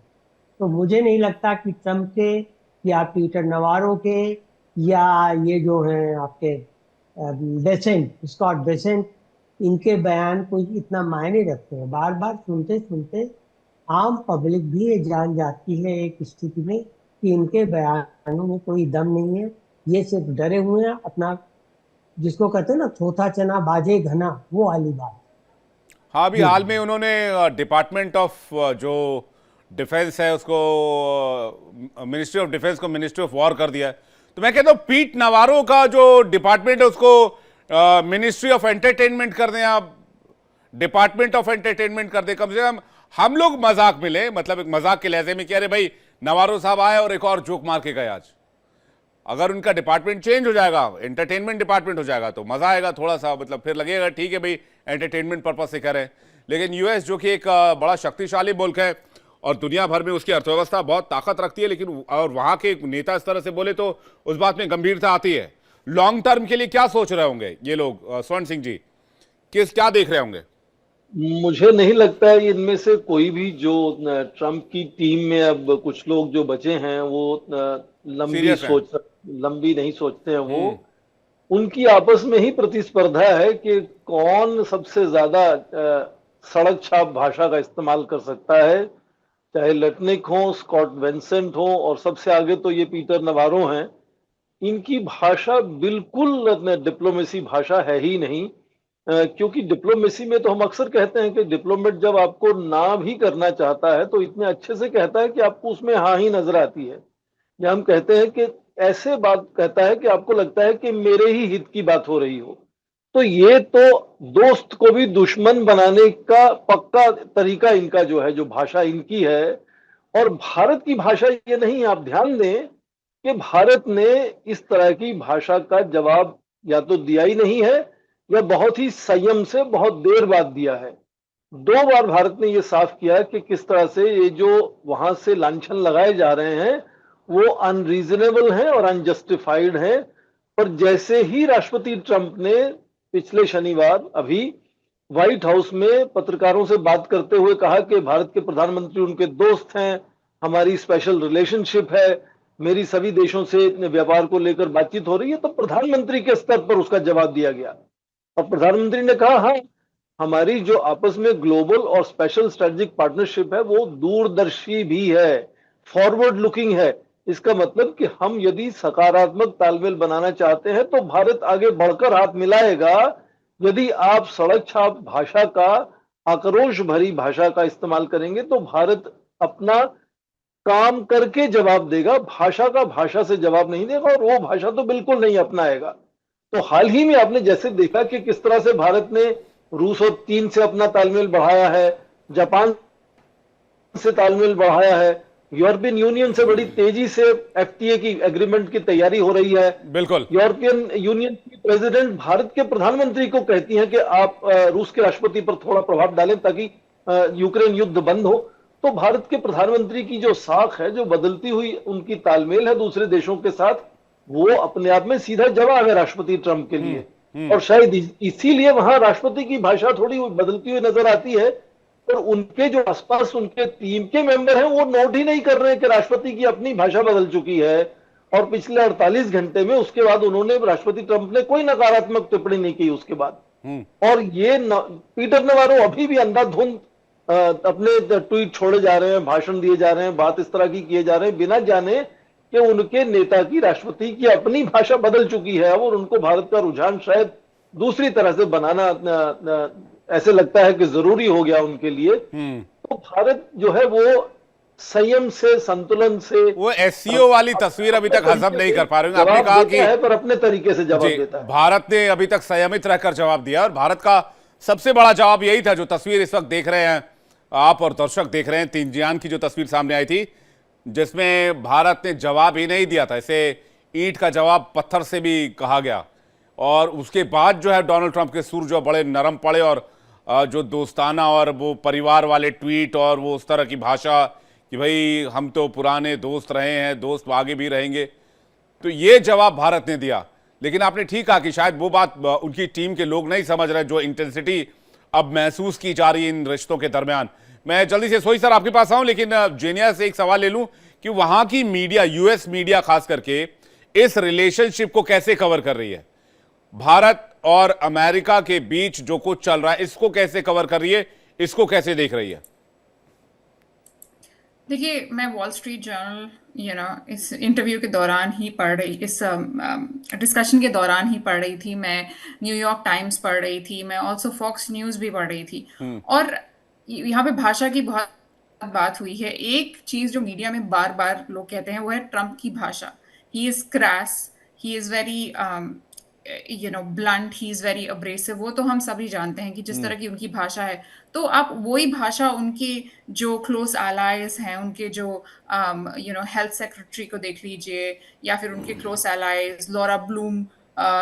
[SPEAKER 3] तो मुझे नहीं लगता कि ट्रम्प के या पीटर नवारो के या ये जो हैं आपके बेसेंट, स्कॉट बेसेंट, इनके बयान कोई इतना मायने रखते हैं। बार बार सुनते सुनते आम पब्लिक भी ये जान जाती है एक स्थिति में कि इनके बयानों में कोई दम नहीं है, ये सिर्फ डरे हुए हैं अपना, जिसको कहते हैं ना थोथा चना बाजे घना, वो वाली बात।
[SPEAKER 1] हाँ, अभी हाल में उन्होंने डिपार्टमेंट ऑफ जो डिफेंस है उसको, मिनिस्ट्री ऑफ डिफेंस को मिनिस्ट्री ऑफ वॉर कर दिया है। तो मैं कहता हूँ पीट नवारो का जो डिपार्टमेंट है उसको मिनिस्ट्री ऑफ एंटरटेनमेंट कर दें, आप डिपार्टमेंट ऑफ एंटरटेनमेंट कर दें। कम से कम हम लोग मजाक मिले, मतलब एक मजाक के लहजे में कि अरे भाई नवारो साहब आए और एक और जोक मार के गए आज। अगर उनका डिपार्टमेंट चेंज हो जाएगा, एंटरटेनमेंट डिपार्टमेंट हो जाएगा, तो मजा आएगा थोड़ा सा, मतलब फिर लगेगा ठीक है भाई एंटरटेनमेंट पर्पज से करें। लेकिन यूएस जो कि एक बड़ा शक्तिशाली मुल्क है और दुनिया भर में उसकी अर्थव्यवस्था बहुत ताकत रखती है, लेकिन और वहां के नेता इस तरह से बोले तो उस बात में गंभीरता आती है। लॉन्ग टर्म के लिए क्या सोच रहे होंगे ये लोग, स्वर्ण सिंह जी, क्या देख रहे होंगे?
[SPEAKER 4] मुझे नहीं लगता है इनमें से कोई भी जो ट्रंप की टीम में अब कुछ लोग जो बचे हैं वो
[SPEAKER 1] Serious हैं।
[SPEAKER 4] लंबी नहीं सोचते हैं। वो उनकी आपस में ही प्रतिस्पर्धा है कि कौन सबसे ज्यादा सड़क छाप भाषा का इस्तेमाल कर सकता है। चाहे लटनिक हो, स्कॉट बेंसेंट हो, और सबसे आगे तो ये पीटर नवारो हैं। इनकी भाषा बिल्कुल डिप्लोमेसी भाषा है ही नहीं। क्योंकि डिप्लोमेसी में तो हम अक्सर कहते हैं कि डिप्लोमेट जब आपको ना भी करना चाहता है तो इतने अच्छे से कहता है कि आपको उसमें हाँ ही नजर आती है। या हम कहते हैं कि ऐसे बात कहता है कि आपको लगता है कि मेरे ही हित की बात हो रही हो। तो ये तो दोस्त को भी दुश्मन बनाने का पक्का तरीका इनका जो है, जो भाषा इनकी है। और भारत की भाषा ये नहीं, आप ध्यान दें कि भारत ने इस तरह की भाषा का जवाब या तो दिया ही नहीं है या बहुत ही संयम से बहुत देर बाद दिया है। 2 बार भारत ने यह साफ किया कि किस तरह से ये जो वहां से लांछन लगाए जा रहे हैं वो अनरीजनेबल हैं और अनजस्टिफाइड हैं। पर जैसे ही राष्ट्रपति ट्रंप ने पिछले शनिवार अभी व्हाइट हाउस में पत्रकारों से बात करते हुए कहा कि भारत के प्रधानमंत्री उनके दोस्त हैं, हमारी स्पेशल रिलेशनशिप है, मेरी सभी देशों से व्यापार को लेकर बातचीत हो रही है, तो प्रधानमंत्री के स्तर पर उसका जवाब दिया गया। और प्रधानमंत्री ने कहा, हाँ, हमारी जो आपस में ग्लोबल और स्पेशल स्ट्रेटेजिक पार्टनरशिप है वो दूरदर्शी भी है, फॉरवर्ड लुकिंग है। इसका मतलब कि हम यदि सकारात्मक तालमेल बनाना चाहते हैं तो भारत आगे बढ़कर हाथ मिलाएगा। यदि आप सड़क छाप भाषा का, आक्रोश भरी भाषा का इस्तेमाल करेंगे तो भारत अपना काम करके जवाब देगा, भाषा का भाषा से जवाब नहीं देगा, और वो भाषा तो बिल्कुल नहीं अपनाएगा। तो हाल ही में आपने जैसे देखा कि किस तरह से भारत ने रूस और चीन से अपना तालमेल बढ़ाया है, जापान से तालमेल बढ़ाया है, यूरोपियन यूनियन से बड़ी तेजी से एफटीए की एग्रीमेंट की तैयारी हो रही है।
[SPEAKER 1] बिल्कुल।
[SPEAKER 4] यूरोपियन यूनियन की प्रेसिडेंट भारत के प्रधानमंत्री को कहती हैं कि आप रूस के राष्ट्रपति पर थोड़ा प्रभाव डालें ताकि यूक्रेन युद्ध बंद हो। तो भारत के प्रधानमंत्री की जो साख है, जो बदलती हुई उनकी तालमेल है दूसरे देशों के साथ, वो अपने आप में सीधा जवाब है राष्ट्रपति ट्रंप के लिए। और शायद इसीलिए वहां राष्ट्रपति की भाषा थोड़ी बदलती हुई नजर आती है, पर उनके जो आसपास उनके टीम के मेंबर हैं वो नोट ही नहीं कर रहे हैं कि राष्ट्रपति की अपनी भाषा बदल चुकी है। और पिछले 48 घंटे में उसके बाद उन्होंने, राष्ट्रपति ट्रंप ने कोई नकारात्मक टिप्पणी नहीं की उसके बाद। और ये पीटर नवारो अभी भी अंधाधुंध अपने ट्वीट छोड़े जा रहे हैं, भाषण दिए जा रहे हैं, बात इस तरह की किए जा रहे हैं बिना जाने कि उनके नेता की, राष्ट्रपति की अपनी भाषा बदल चुकी है और उनको भारत का रुझान शायद दूसरी तरह से बनाना ऐसे लगता है कि जरूरी हो गया उनके लिए। तो भारत जो है वो संयम से, संतुलन से,
[SPEAKER 1] वो एससीओ वाली तस्वीर अभी तक हजम नहीं कर पा रहे हैं। आपने कहा कि
[SPEAKER 4] पर अपने तरीके से जवाब देता है।
[SPEAKER 1] भारत ने अभी तक संयमित रहकर जवाब दिया, और भारत का सबसे बड़ा जवाब यही था जो तस्वीर इस वक्त देख रहे हैं आप और दर्शक देख रहे हैं, तिनजियान की जो तस्वीर सामने आई थी, जिसमें भारत ने जवाब ही नहीं दिया था। इसे ईंट का जवाब पत्थर से भी कहा गया। और उसके बाद जो है डोनाल्ड ट्रंप के सुर जो बड़े नरम पड़े, और जो दोस्ताना और वो परिवार वाले ट्वीट और वो उस तरह की भाषा कि भाई हम तो पुराने दोस्त रहे हैं, दोस्त आगे भी रहेंगे, तो ये जवाब भारत ने दिया। लेकिन आपने ठीक कहा कि शायद वो बात उनकी टीम के लोग नहीं समझ रहे, जो इंटेंसिटी अब महसूस की जा रही है इन रिश्तों के दरमियान। मैं जल्दी से सोई सर आपके पास आऊं, लेकिन जेनिया से एक सवाल ले लूं कि वहां की मीडिया, यूएस मीडिया खास करके, इस रिलेशनशिप को कैसे कवर कर रही है? भारत और अमेरिका के बीच जो कुछ चल रहा है इसको कैसे कवर कर रही है, इसको कैसे देख रही है?
[SPEAKER 6] देखिए, मैं वॉल स्ट्रीट जर्नल इस इंटरव्यू के दौरान ही पढ़ रही, इस डिस्कशन के दौरान ही पढ़ रही थी। मैं न्यूयॉर्क टाइम्स पढ़ रही थी, मैं ऑल्सो फॉक्स न्यूज़ भी पढ़ रही थी। और यहाँ पे भाषा की बहुत बात हुई है। एक चीज़ जो मीडिया में बार बार लोग कहते हैं वो है ट्रंप की भाषा। He is crass, he is very blunt, he is very abrasive. वो तो हम सभी जानते हैं कि जिस तरह की उनकी भाषा है। तो आप वही भाषा उनके जो क्लोज एलाइज हैं, उनके जो हेल्थ सेक्रेटरी को देख लीजिए, या फिर उनके close allies Laura Bloom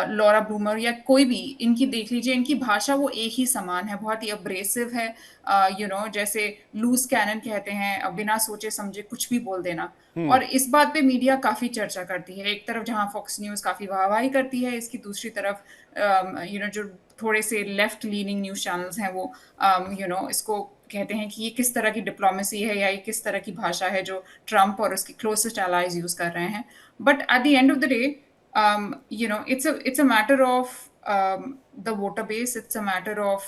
[SPEAKER 6] Laura Bloomer या कोई भी, इनकी देख लीजिए, इनकी भाषा वो एक ही समान है, बहुत ही अब्रेसिव है, जैसे लूज कैनन कहते हैं, बिना सोचे समझे कुछ भी बोल देना। और इस बात पे मीडिया काफी चर्चा करती है, एक तरफ जहां फॉक्स न्यूज काफी वाहवाही करती है इसकी, दूसरी तरफ जो थोड़े से लेफ्ट लीनिंग न्यूज चैनल्स हैं वो इसको कहते हैं कि ये किस तरह की डिप्लोमेसी है या ये किस तरह की भाषा है जो ट्रंप और उसके क्लोजेस्ट एलाइज यूज कर रहे हैं। But at the end of the day, it's a matter of the voter base, it's a matter of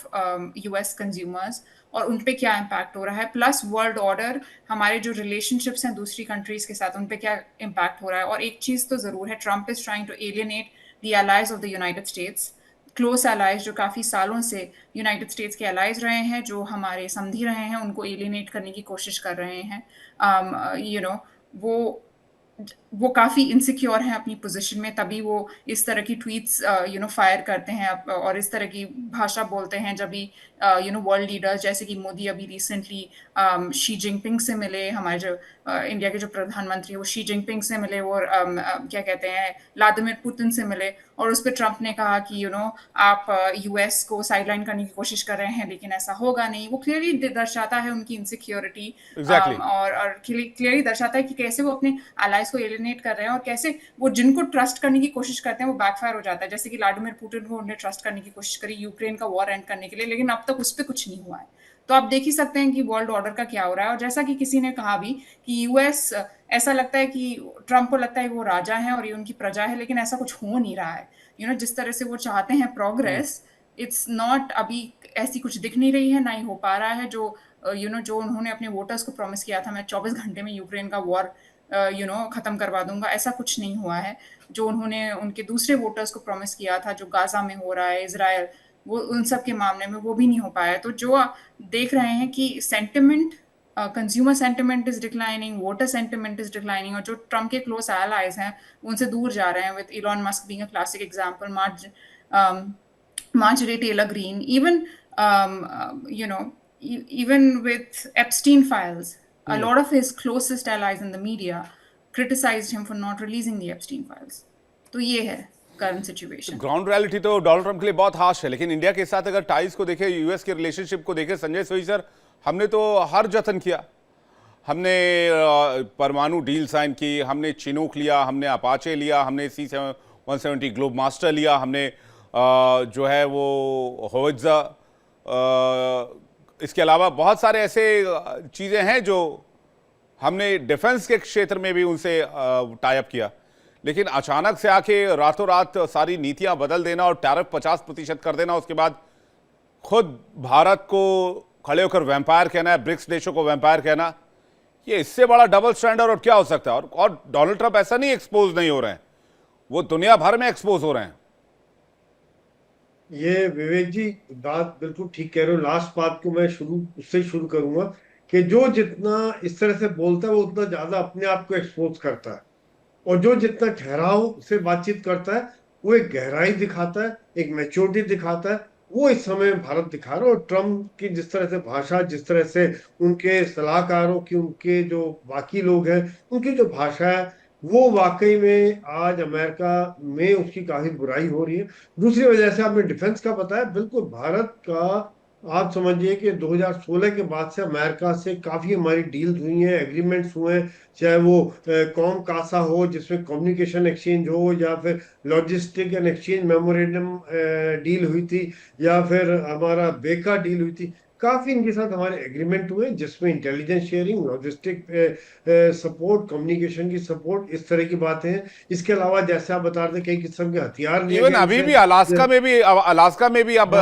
[SPEAKER 6] US consumers और उन पे क्या इम्पैक्ट हो रहा है, प्लस वर्ल्ड ऑर्डर, हमारे जो रिलेशनशिप्स हैं दूसरी कंट्रीज के साथ, उन पे क्या इम्पैक्ट हो रहा है। और एक चीज तो जरूर है, Trump is trying to alienate the allies of the United States, close allies जो काफी सालों से यूनाइटेड स्टेट्स के एलाइज रहे हैं, जो हमारे समधी रहे हैं, उनको एलियनेट करने की कोशिश कर रहे हैं। वो काफ़ी इनसिक्योर हैं अपनी पोजीशन में, तभी वो इस तरह की ट्वीट्स फायर करते हैं और इस तरह की भाषा बोलते हैं जब भी वर्ल्ड लीडर्स, जैसे कि मोदी अभी रिसेंटली शी जिनपिंग से मिले, हमारे जो इंडिया के जो प्रधानमंत्री वो शी जिनपिंग से मिले, वो क्या कहते हैं व्लादिमीर पुतिन से मिले, और उस पर ट्रंप ने कहा कि आप यूएस को साइडलाइन करने की कोशिश कर रहे हैं लेकिन ऐसा होगा नहीं। वो क्लियरली दर्शाता है उनकी इनसिक्योरिटी,
[SPEAKER 1] Exactly.
[SPEAKER 6] और क्लियरली दर्शाता है कि कैसे वो अपने एलाइज को एलिनेट कर रहे हैं और कैसे वो जिनको ट्रस्ट करने की कोशिश करते हैं वो बैकफायर हो जाता है। जैसे कि व्लादिमीर पुतिन को उन्हें ट्रस्ट करने की कोशिश करी यूक्रेन का वॉर एंड करने के लिए, लेकिन अब तक उस पर कुछ नहीं हुआ है। तो आप देख ही सकते हैं कि वर्ल्ड ऑर्डर का क्या हो रहा है। और जैसा कि किसी ने कहा भी कि यूएस, ऐसा लगता है कि ट्रंप को लगता है वो राजा है और ये उनकी प्रजा है, लेकिन ऐसा कुछ हो नहीं रहा है। जिस तरह से वो चाहते हैं प्रोग्रेस, इट्स नॉट, अभी ऐसी कुछ दिख नहीं रही है, ना ही हो पा रहा है। जो उन्होंने अपने वोटर्स को प्रॉमिस किया था, मैं 24 घंटे में यूक्रेन का वॉर खत्म करवा दूंगा, ऐसा कुछ नहीं हुआ है। जो उन्होंने उनके दूसरे वोटर्स को प्रॉमिस किया था, जो गाजा में हो रहा है, इजराइल, वो उन सब के मामले में वो भी नहीं हो पाया। तो जो आप देख रहे हैं कि sentiment, consumer sentiment is declining, voter sentiment is declining, और जो ट्रम्प के क्लोज एलाइज हैं उनसे दूर जा रहे हैं, with Elon Musk being a classic example, Marjorie Taylor Greene, even with Epstein files, a lot of his closest allies in the media criticized him for not releasing the Epstein files. तो ये है करंट सिचुएशन।
[SPEAKER 1] ग्राउंड रियलिटी तो डोनाल्ड ट्रंप के लिए बहुत हाश है, लेकिन इंडिया के साथ अगर टाइज को देखें, यूएस के रिलेशनशिप को देखें, संजय सोई सर, हमने तो हर जतन किया। हमने परमाणु डील साइन की, हमने चिनूक लिया, हमने अपाचे लिया, हमने C-170 ग्लोब मास्टर लिया, हमने जो है वो होवित्ज़र, इसके अलावा बहुत सारे ऐसे चीज़ें हैं जो हमने डिफेंस के क्षेत्र में भी उनसे टाई अप किया। लेकिन अचानक से आके रातों रात सारी नीतियां बदल देना और टैरिफ 50% कर देना, उसके बाद खुद भारत को खड़े होकर वैम्पायर कहना है, ब्रिक्स देशों को वैम्पायर कहना, ये इससे बड़ा डबल स्टैंडर्ड और क्या हो सकता है। और डोनाल्ड ट्रंप ऐसा नहीं एक्सपोज नहीं हो रहे हैं, वो दुनिया भर में एक्सपोज हो रहे हैं।
[SPEAKER 5] ये विवेक जी बात बिल्कुल ठीक कह रहे हो। लास्ट बात को मैं उससे शुरू करूंगा कि जो जितना इस तरह से बोलता है वो उतना ज्यादा अपने आप को एक्सपोज करता है, और जो जितना ठहराव से बातचीत करता है वो एक गहराई दिखाता है, एक मैच्योरिटी दिखाता है। वो इस समय भारत दिखा रहा है। और ट्रम्प की जिस तरह से भाषा, जिस तरह से उनके सलाहकारों की, उनके जो बाकी लोग हैं उनकी जो भाषा है, वो वाकई में आज अमेरिका में उसकी काफी बुराई हो रही है। दूसरी वजह से आपने डिफेंस का बताया, बिल्कुल भारत का आप समझिए कि 2016 के बाद से अमेरिका से काफी हमारी डील्स हुई हैं, एग्रीमेंट्स हुए हैं, चाहे वो कॉम कासा हो जिसमें कम्युनिकेशन एक्सचेंज हो, या फिर logistic and exchange memorandum deal हुई थी, या फिर हमारा बेका डील हुई थी। काफी इनके साथ हमारे एग्रीमेंट हुए जिसमें intelligence sharing, logistic support, communication की सपोर्ट, इस तरह की बातें हैं। इसके अलावा जैसे आप बता रहे थे कई किस्म के हथियार लिए
[SPEAKER 1] इवन अभी भी अलास्का में भी अब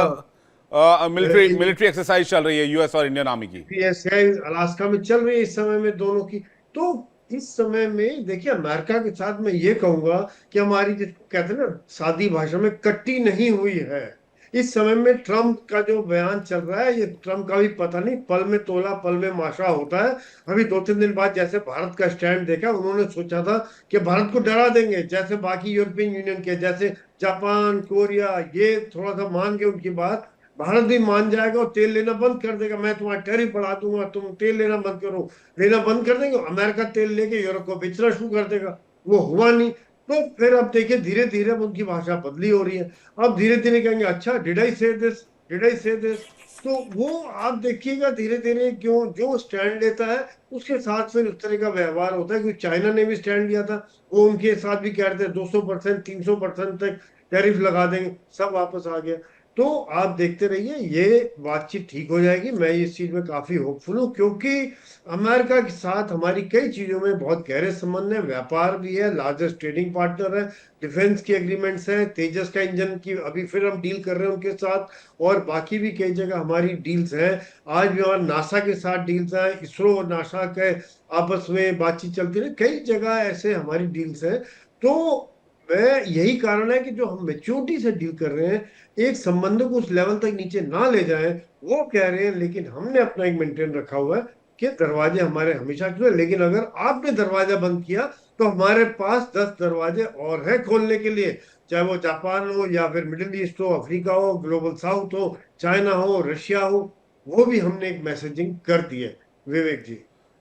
[SPEAKER 1] मिलिट्री एक्सरसाइज चल रही है यूएस और इंडियन आर्मी की।
[SPEAKER 5] PSI अलास्का में चल रही है इस समय में दोनों की। तो इस समय में देखिए अमेरिका के साथ मैं ये कहूंगा कि हमारी जिसको कहते हैं ना सादी भाषा में कट्टी नहीं हुई है। इस समय में ट्रम्प का जो बयान चल रहा है, ये ट्रम्प का भी पता नहीं, पल में तोला पल में माशा होता है। अभी 2-3 दिन बाद जैसे भारत का स्टैंड देखा, उन्होंने सोचा था कि भारत को डरा देंगे, जैसे बाकी यूरोपियन यूनियन के, जैसे जापान, कोरिया, ये थोड़ा सा मान के उनकी बात, भारत भी मान जाएगा और तेल लेना बंद कर देगा। मैं तुम्हारा टैरिफ बढ़ा दूंगा, तुम तेल लेना बंद करो, लेना बंद कर देंगे। अमेरिका तेल लेके यूरोप को बेचना शुरू कर देगा। वो हुआ नहीं। तो फिर अब देखिए धीरे धीरे अब उनकी भाषा बदली हो रही है। अब धीरे धीरे कहेंगे अच्छा डिड आई से दिस, डिड आई से दिस। तो वो आप देखिएगा धीरे धीरे क्यों जो स्टैंड लेता है उसके साथ फिर उस तरह का व्यवहार होता है। क्योंकि चाइना ने भी स्टैंड लिया था, वो उनके साथ भी कह रहे थे 200% 300% तक टैरिफ लगा देंगे, सब वापस आ गया। तो आप देखते रहिए ये बातचीत ठीक हो जाएगी, मैं इस चीज में काफी होपफुल हूँ। क्योंकि अमेरिका के साथ हमारी कई चीजों में बहुत गहरे संबंध है, व्यापार भी है, लार्जेस्ट ट्रेडिंग पार्टनर है, डिफेंस की एग्रीमेंट्स है, तेजस का इंजन की अभी फिर हम डील कर रहे हैं उनके साथ, और बाकी भी कई जगह हमारी डील्स हैं। आज भी हमारे नासा के साथ डील्स हैं, इसरो और नासा के आपस में बातचीत चलती रही, कई जगह ऐसे हमारी डील्स हैं। तो मैं यही कारण है कि जो हम मेच्योरिटी से डील कर रहे हैं, एक संबंध को उस लेवल तक नीचे ना ले जाएं, वो कह रहे हैं। लेकिन हमने अपना एक मेंटेन रखा हुआ है कि दरवाजे हमारे हमेशा खुले, लेकिन अगर आपने दरवाजा बंद किया तो हमारे पास 10 दरवाजे और हैं खोलने के लिए, चाहे वो जापान हो या फिर मिडिल ईस्ट हो, अफ्रीका हो, ग्लोबल साउथ हो, चाइना हो, रशिया हो, वो भी हमने एक मैसेजिंग कर दी है। विवेक जी।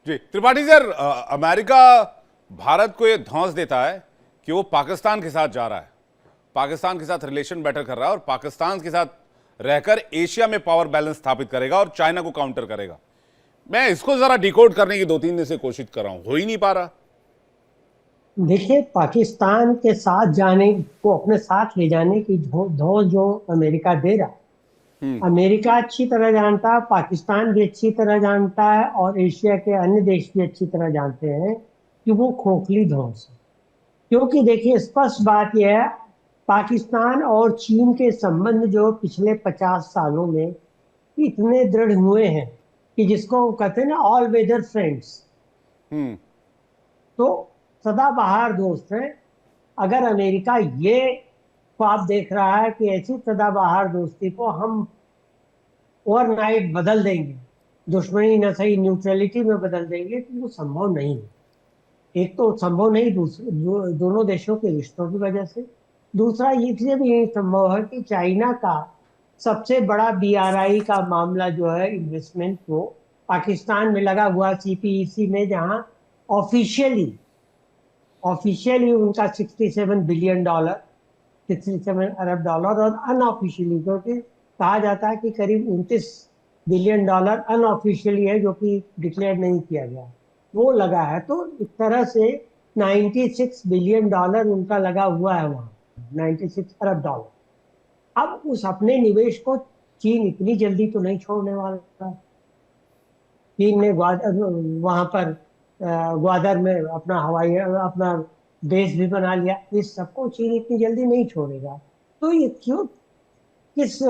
[SPEAKER 1] जी त्रिपाठी सर, अमेरिका भारत को ये धौंस देता है कि वो पाकिस्तान के साथ जा रहा है, पाकिस्तान के साथ रिलेशन बेटर कर रहा है और पाकिस्तान के साथ रहकर एशिया में पावर बैलेंस स्थापित करेगा और चाइना को काउंटर करेगा। मैं इसको जरा डिकोड करने की 2-3 दिन से कोशिश कर रहा हूं, हो ही नहीं पा रहा।
[SPEAKER 3] देखिए, पाकिस्तान के साथ जाने को अपने साथ ले जाने की धौंस जो अमेरिका दे रहा है, अमेरिका अच्छी तरह जानता है, पाकिस्तान भी अच्छी तरह जानता है और एशिया के अन्य देश भी अच्छी तरह जानते हैं कि वो खोखली धौंस है। क्योंकि देखिए, स्पष्ट बात यह है, पाकिस्तान और चीन के संबंध जो पिछले 50 सालों में इतने दृढ़ हुए हैं कि जिसको वो कहते हैं ना ऑल वेदर फ्रेंड्स, तो सदाबहार दोस्त हैं। अगर अमेरिका ये ख्वाब देख रहा है कि ऐसी सदाबहार दोस्ती को हम ओवरनाइट बदल देंगे, दुश्मनी न सही न्यूट्रलिटी में बदल देंगे, तो वो संभव नहीं है। एक तो संभव नहीं, दोनों देशों के रिश्तों की वजह से। दूसरा इसलिए भी नहीं संभव है कि चाइना का सबसे बड़ा BRI का मामला जो है इन्वेस्टमेंट को पाकिस्तान में लगा हुआ CPEC में, जहां ऑफिशियली उनका $67 बिलियन, 67 अरब डॉलर, और अनऑफिशियली क्योंकि कहा जाता है कि करीब $29 बिलियन अनऑफिशियली है जो कि डिक्लेयर नहीं किया गया, वो लगा है। तो एक तरह से $96 बिलियन उनका लगा हुआ है वहां, 96 अरब डॉलर। अब उस अपने निवेश को चीन इतनी जल्दी तो नहीं छोड़ने वाला। चीन ने वहां पर ग्वादर में अपना बेस भी बना लिया। इस सबको चीन इतनी जल्दी नहीं छोड़ेगा। तो ये क्यों किस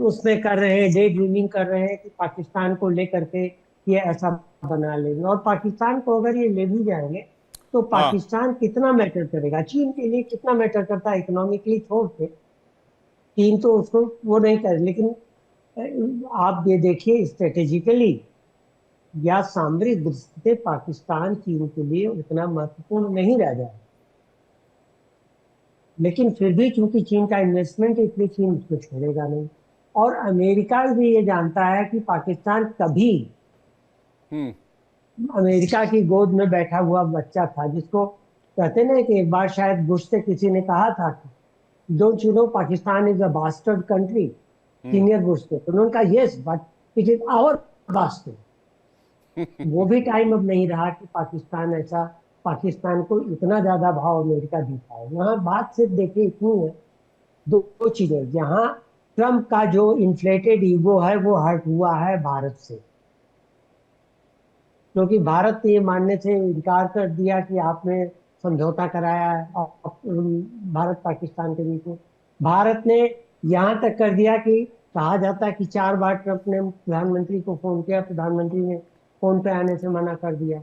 [SPEAKER 3] उसमें कर रहे हैं, डे ड्रीमिंग कर रहे हैं कि पाकिस्तान को लेकर के ये ऐसा बना लेंगे। और पाकिस्तान को अगर ये ले भी जाएंगे तो पाकिस्तान कितना मैटर करेगा, चीन के लिए कितना मैटर करता है इकोनॉमिकली छोड़ के, चीन तो उसको वो नहीं करे। लेकिन आप ये देखिए, स्ट्रेटेजिकली या सामरिक दृष्टि से पाकिस्तान चीन के लिए उतना महत्वपूर्ण नहीं रह जाए। लेकिन फिर भी चूंकि चीन का इन्वेस्टमेंट है, इसलिए चीन उसको छोड़ेगा नहीं। और अमेरिका भी ये जानता है कि पाकिस्तान कभी अमेरिका की गोद में बैठा हुआ बच्चा था, जिसको कहते ना कि एक बार शायद बुश से किसी ने कहा था कि don't you know Pakistan is a bastard country, senior Bush थे, तो उन्होंने कहा yes but it is our bastard. वो भी टाइम अब नहीं रहा कि पाकिस्तान को इतना ज्यादा भाव अमेरिका देता है। यहाँ बात सिर्फ देखिए इतनी है, दो चीजें, जहां ट्रम्प का जो इन्फ्लेटेड ईगो है वो हर्ट हुआ है भारत से, क्योंकि भारत ने ये मानने से इनकार कर दिया कि आपने समझौता कराया है भारत पाकिस्तान के बीच में। भारत ने यहाँ तक कर दिया कि कहा जाता है कि 4 बार ट्रम्प ने प्रधानमंत्री को फोन किया, प्रधानमंत्री ने फोन पे आने से मना कर दिया।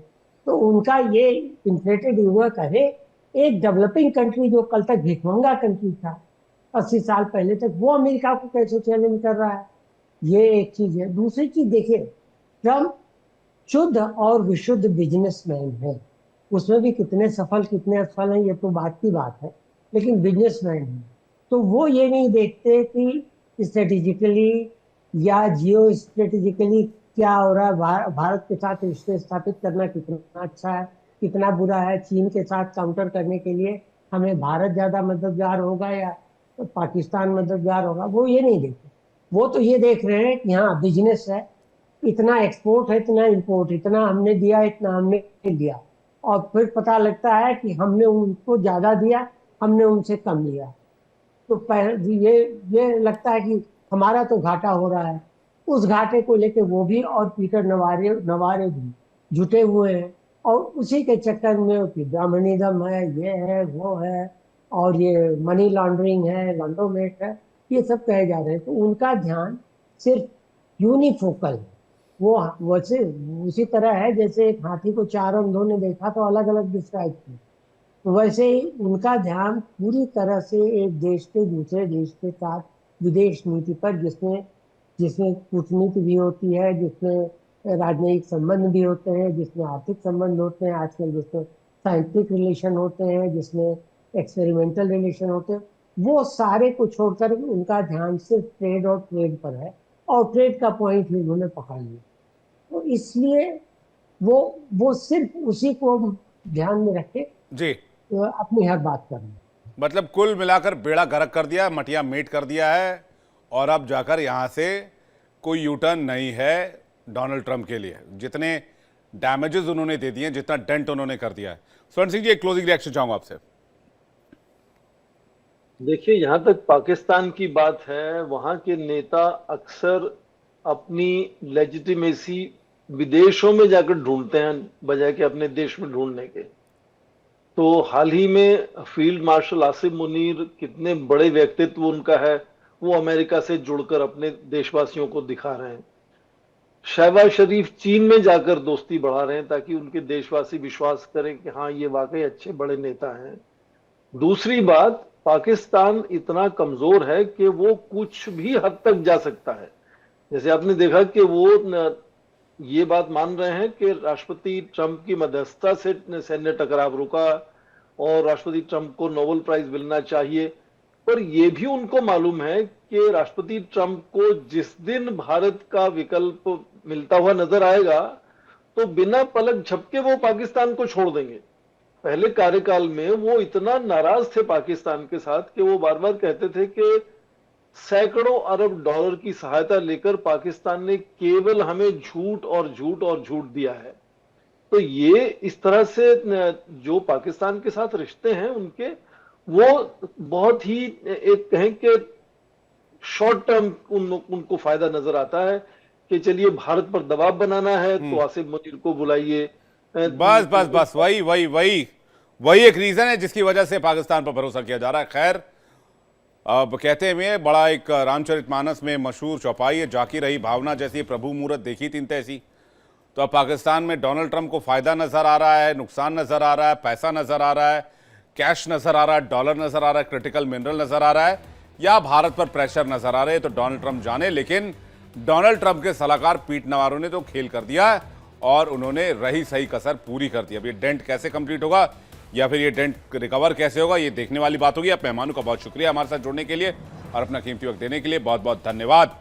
[SPEAKER 3] तो उनका ये इन्फ्लेटेड ईगो करे, एक डेवलपिंग कंट्री जो कल तक भिखमंगा कंट्री था 80 साल पहले तक, वो अमेरिका को कैसे चैलेंज कर रहा है, ये एक चीज है। दूसरी चीज देखिए, ट्रम्प शुद्ध और विशुद्ध बिजनेसमैन है, उसमें भी कितने सफल कितने असफल हैं ये तो बात की बात है, लेकिन बिजनेसमैन है। तो वो ये नहीं देखते कि स्ट्रेटेजिकली या जियो स्ट्रेटेजिकली क्या हो रहा है, भारत के साथ रिश्ते स्थापित करना कितना अच्छा है, कितना बुरा है, चीन के साथ काउंटर करने के लिए हमें भारत ज्यादा मददगार होगा या पाकिस्तान मददगार होगा, वो ये नहीं देखते। वो तो ये देख रहे हैं कि हाँ बिजनेस है, इतना एक्सपोर्ट है, इतना इंपोर्ट, इतना हमने दिया, इतना हमने दिया, और फिर पता लगता है कि हमने उनको ज्यादा दिया, हमने उनसे कम लिया, तो ये लगता है कि हमारा तो घाटा हो रहा है। उस घाटे को लेके वो भी और पीटर नवारे भी जुटे हुए हैं, और उसी के चक्कर में कि ब्राह्मणिज्म है, ये है, वो है, और ये मनी लॉन्ड्रिंग है, लॉन्ड्रोमेट है, ये सब कहे जा रहे हैं। तो उनका ध्यान सिर्फ यूनिफोकल है। वो वैसे उसी तरह है जैसे एक हाथी को चार अंधों ने देखा तो अलग अलग डिस्क्राइब किया, तो वैसे ही उनका ध्यान पूरी तरह से एक देश के दूसरे देश के साथ विदेश नीति पर, जिसमें जिसमें कूटनीति भी होती है, जिसमें राजनयिक संबंध भी होते हैं, जिसमें आर्थिक संबंध होते हैं, आजकल जिसमें साइंटिफिक रिलेशन होते हैं, जिसमें एक्सपेरिमेंटल रिलेशन होते हैं, वो सारे को छोड़कर उनका ध्यान सिर्फ ट्रेड और ट्रेड पर है, और ट्रेड का पॉइंट ही उन्होंने पकड़ लिया। तो इसलिए वो सिर्फ उसी को ध्यान में रखे
[SPEAKER 1] जी,
[SPEAKER 3] अपनी हर बात करनी।
[SPEAKER 1] मतलब कुल मिलाकर बेड़ा गर्क कर दिया, मटिया मेट कर दिया है, और अब जाकर यहां से कोई यूटर्न नहीं है डोनाल्ड ट्रंप के लिए। जितने डैमेजेस उन्होंने दे दिए, जितना डेंट उन्होंने कर दिया है। स्वर्ण सिंह जी, एक क्लोजिंग रिएक्शन चाहूंगा आपसे।
[SPEAKER 4] देखिए, जहां तक पाकिस्तान की बात है, वहां के नेता अक्सर अपनी लेजिटिमेसी विदेशों में जाकर ढूंढते हैं बजाय कि अपने देश में ढूंढने के। तो हाल ही में फील्ड मार्शल आसिम मुनीर, कितने बड़े व्यक्तित्व उनका है, वो अमेरिका से जुड़कर अपने देशवासियों को दिखा रहे हैं। शहबाज शरीफ चीन में जाकर दोस्ती बढ़ा रहे हैं ताकि उनके देशवासी विश्वास करें कि हाँ, ये वाकई अच्छे बड़े नेता हैं। दूसरी बात, पाकिस्तान इतना कमजोर है कि वो कुछ भी हद तक जा सकता है। जैसे आपने देखा कि वो ये बात मान रहे हैं कि राष्ट्रपति ट्रंप की मध्यस्थता से सैन्य टकराव रुका और राष्ट्रपति ट्रंप को नोबेल प्राइज मिलना चाहिए, पर यह भी उनको मालूम है कि राष्ट्रपति ट्रंप को जिस दिन भारत का विकल्प मिलता हुआ नजर आएगा तो बिना पलक झपके वो पाकिस्तान को छोड़ देंगे। पहले कार्यकाल में वो इतना नाराज थे पाकिस्तान के साथ कि वो बार बार कहते थे कि सैकड़ों अरब डॉलर की सहायता लेकर पाकिस्तान ने केवल हमें झूठ और झूठ और झूठ दिया है। तो ये इस तरह से जो पाकिस्तान के साथ रिश्ते हैं उनके, वो बहुत ही एक कहें कि शॉर्ट टर्म उनको फायदा नजर आता है कि चलिए भारत पर दबाव बनाना है तो आसिम मुनीर को बुलाइए।
[SPEAKER 1] बस बस बस वही एक रीजन है जिसकी वजह से पाकिस्तान पर भरोसा किया जा रहा है। खैर, अब कहते हुए बड़ा एक रामचरितमानस में मशहूर चौपाई है, जाकी रही भावना जैसी प्रभु मूरत देखी तीन तैसी। तो अब पाकिस्तान में डोनाल्ड ट्रंप को फायदा नजर आ रहा है, नुकसान नजर आ रहा है, पैसा नजर आ रहा है, कैश नजर आ रहा है, डॉलर नजर आ रहा है, क्रिटिकल मिनरल नजर आ रहा है, या भारत पर प्रेशर नजर आ रहे हैं। तो डोनाल्ड ट्रंप जाने, लेकिन डोनाल्ड ट्रंप के सलाहकार पीट नवारो ने तो खेल कर दिया है और उन्होंने रही सही कसर पूरी कर दी। अब ये डेंट कैसे कंप्लीट होगा या फिर ये डेंट रिकवर कैसे होगा, ये देखने वाली बात होगी। अब मेहमानों का बहुत शुक्रिया हमारे साथ जुड़ने के लिए और अपना कीमती वक्त देने के लिए बहुत बहुत धन्यवाद।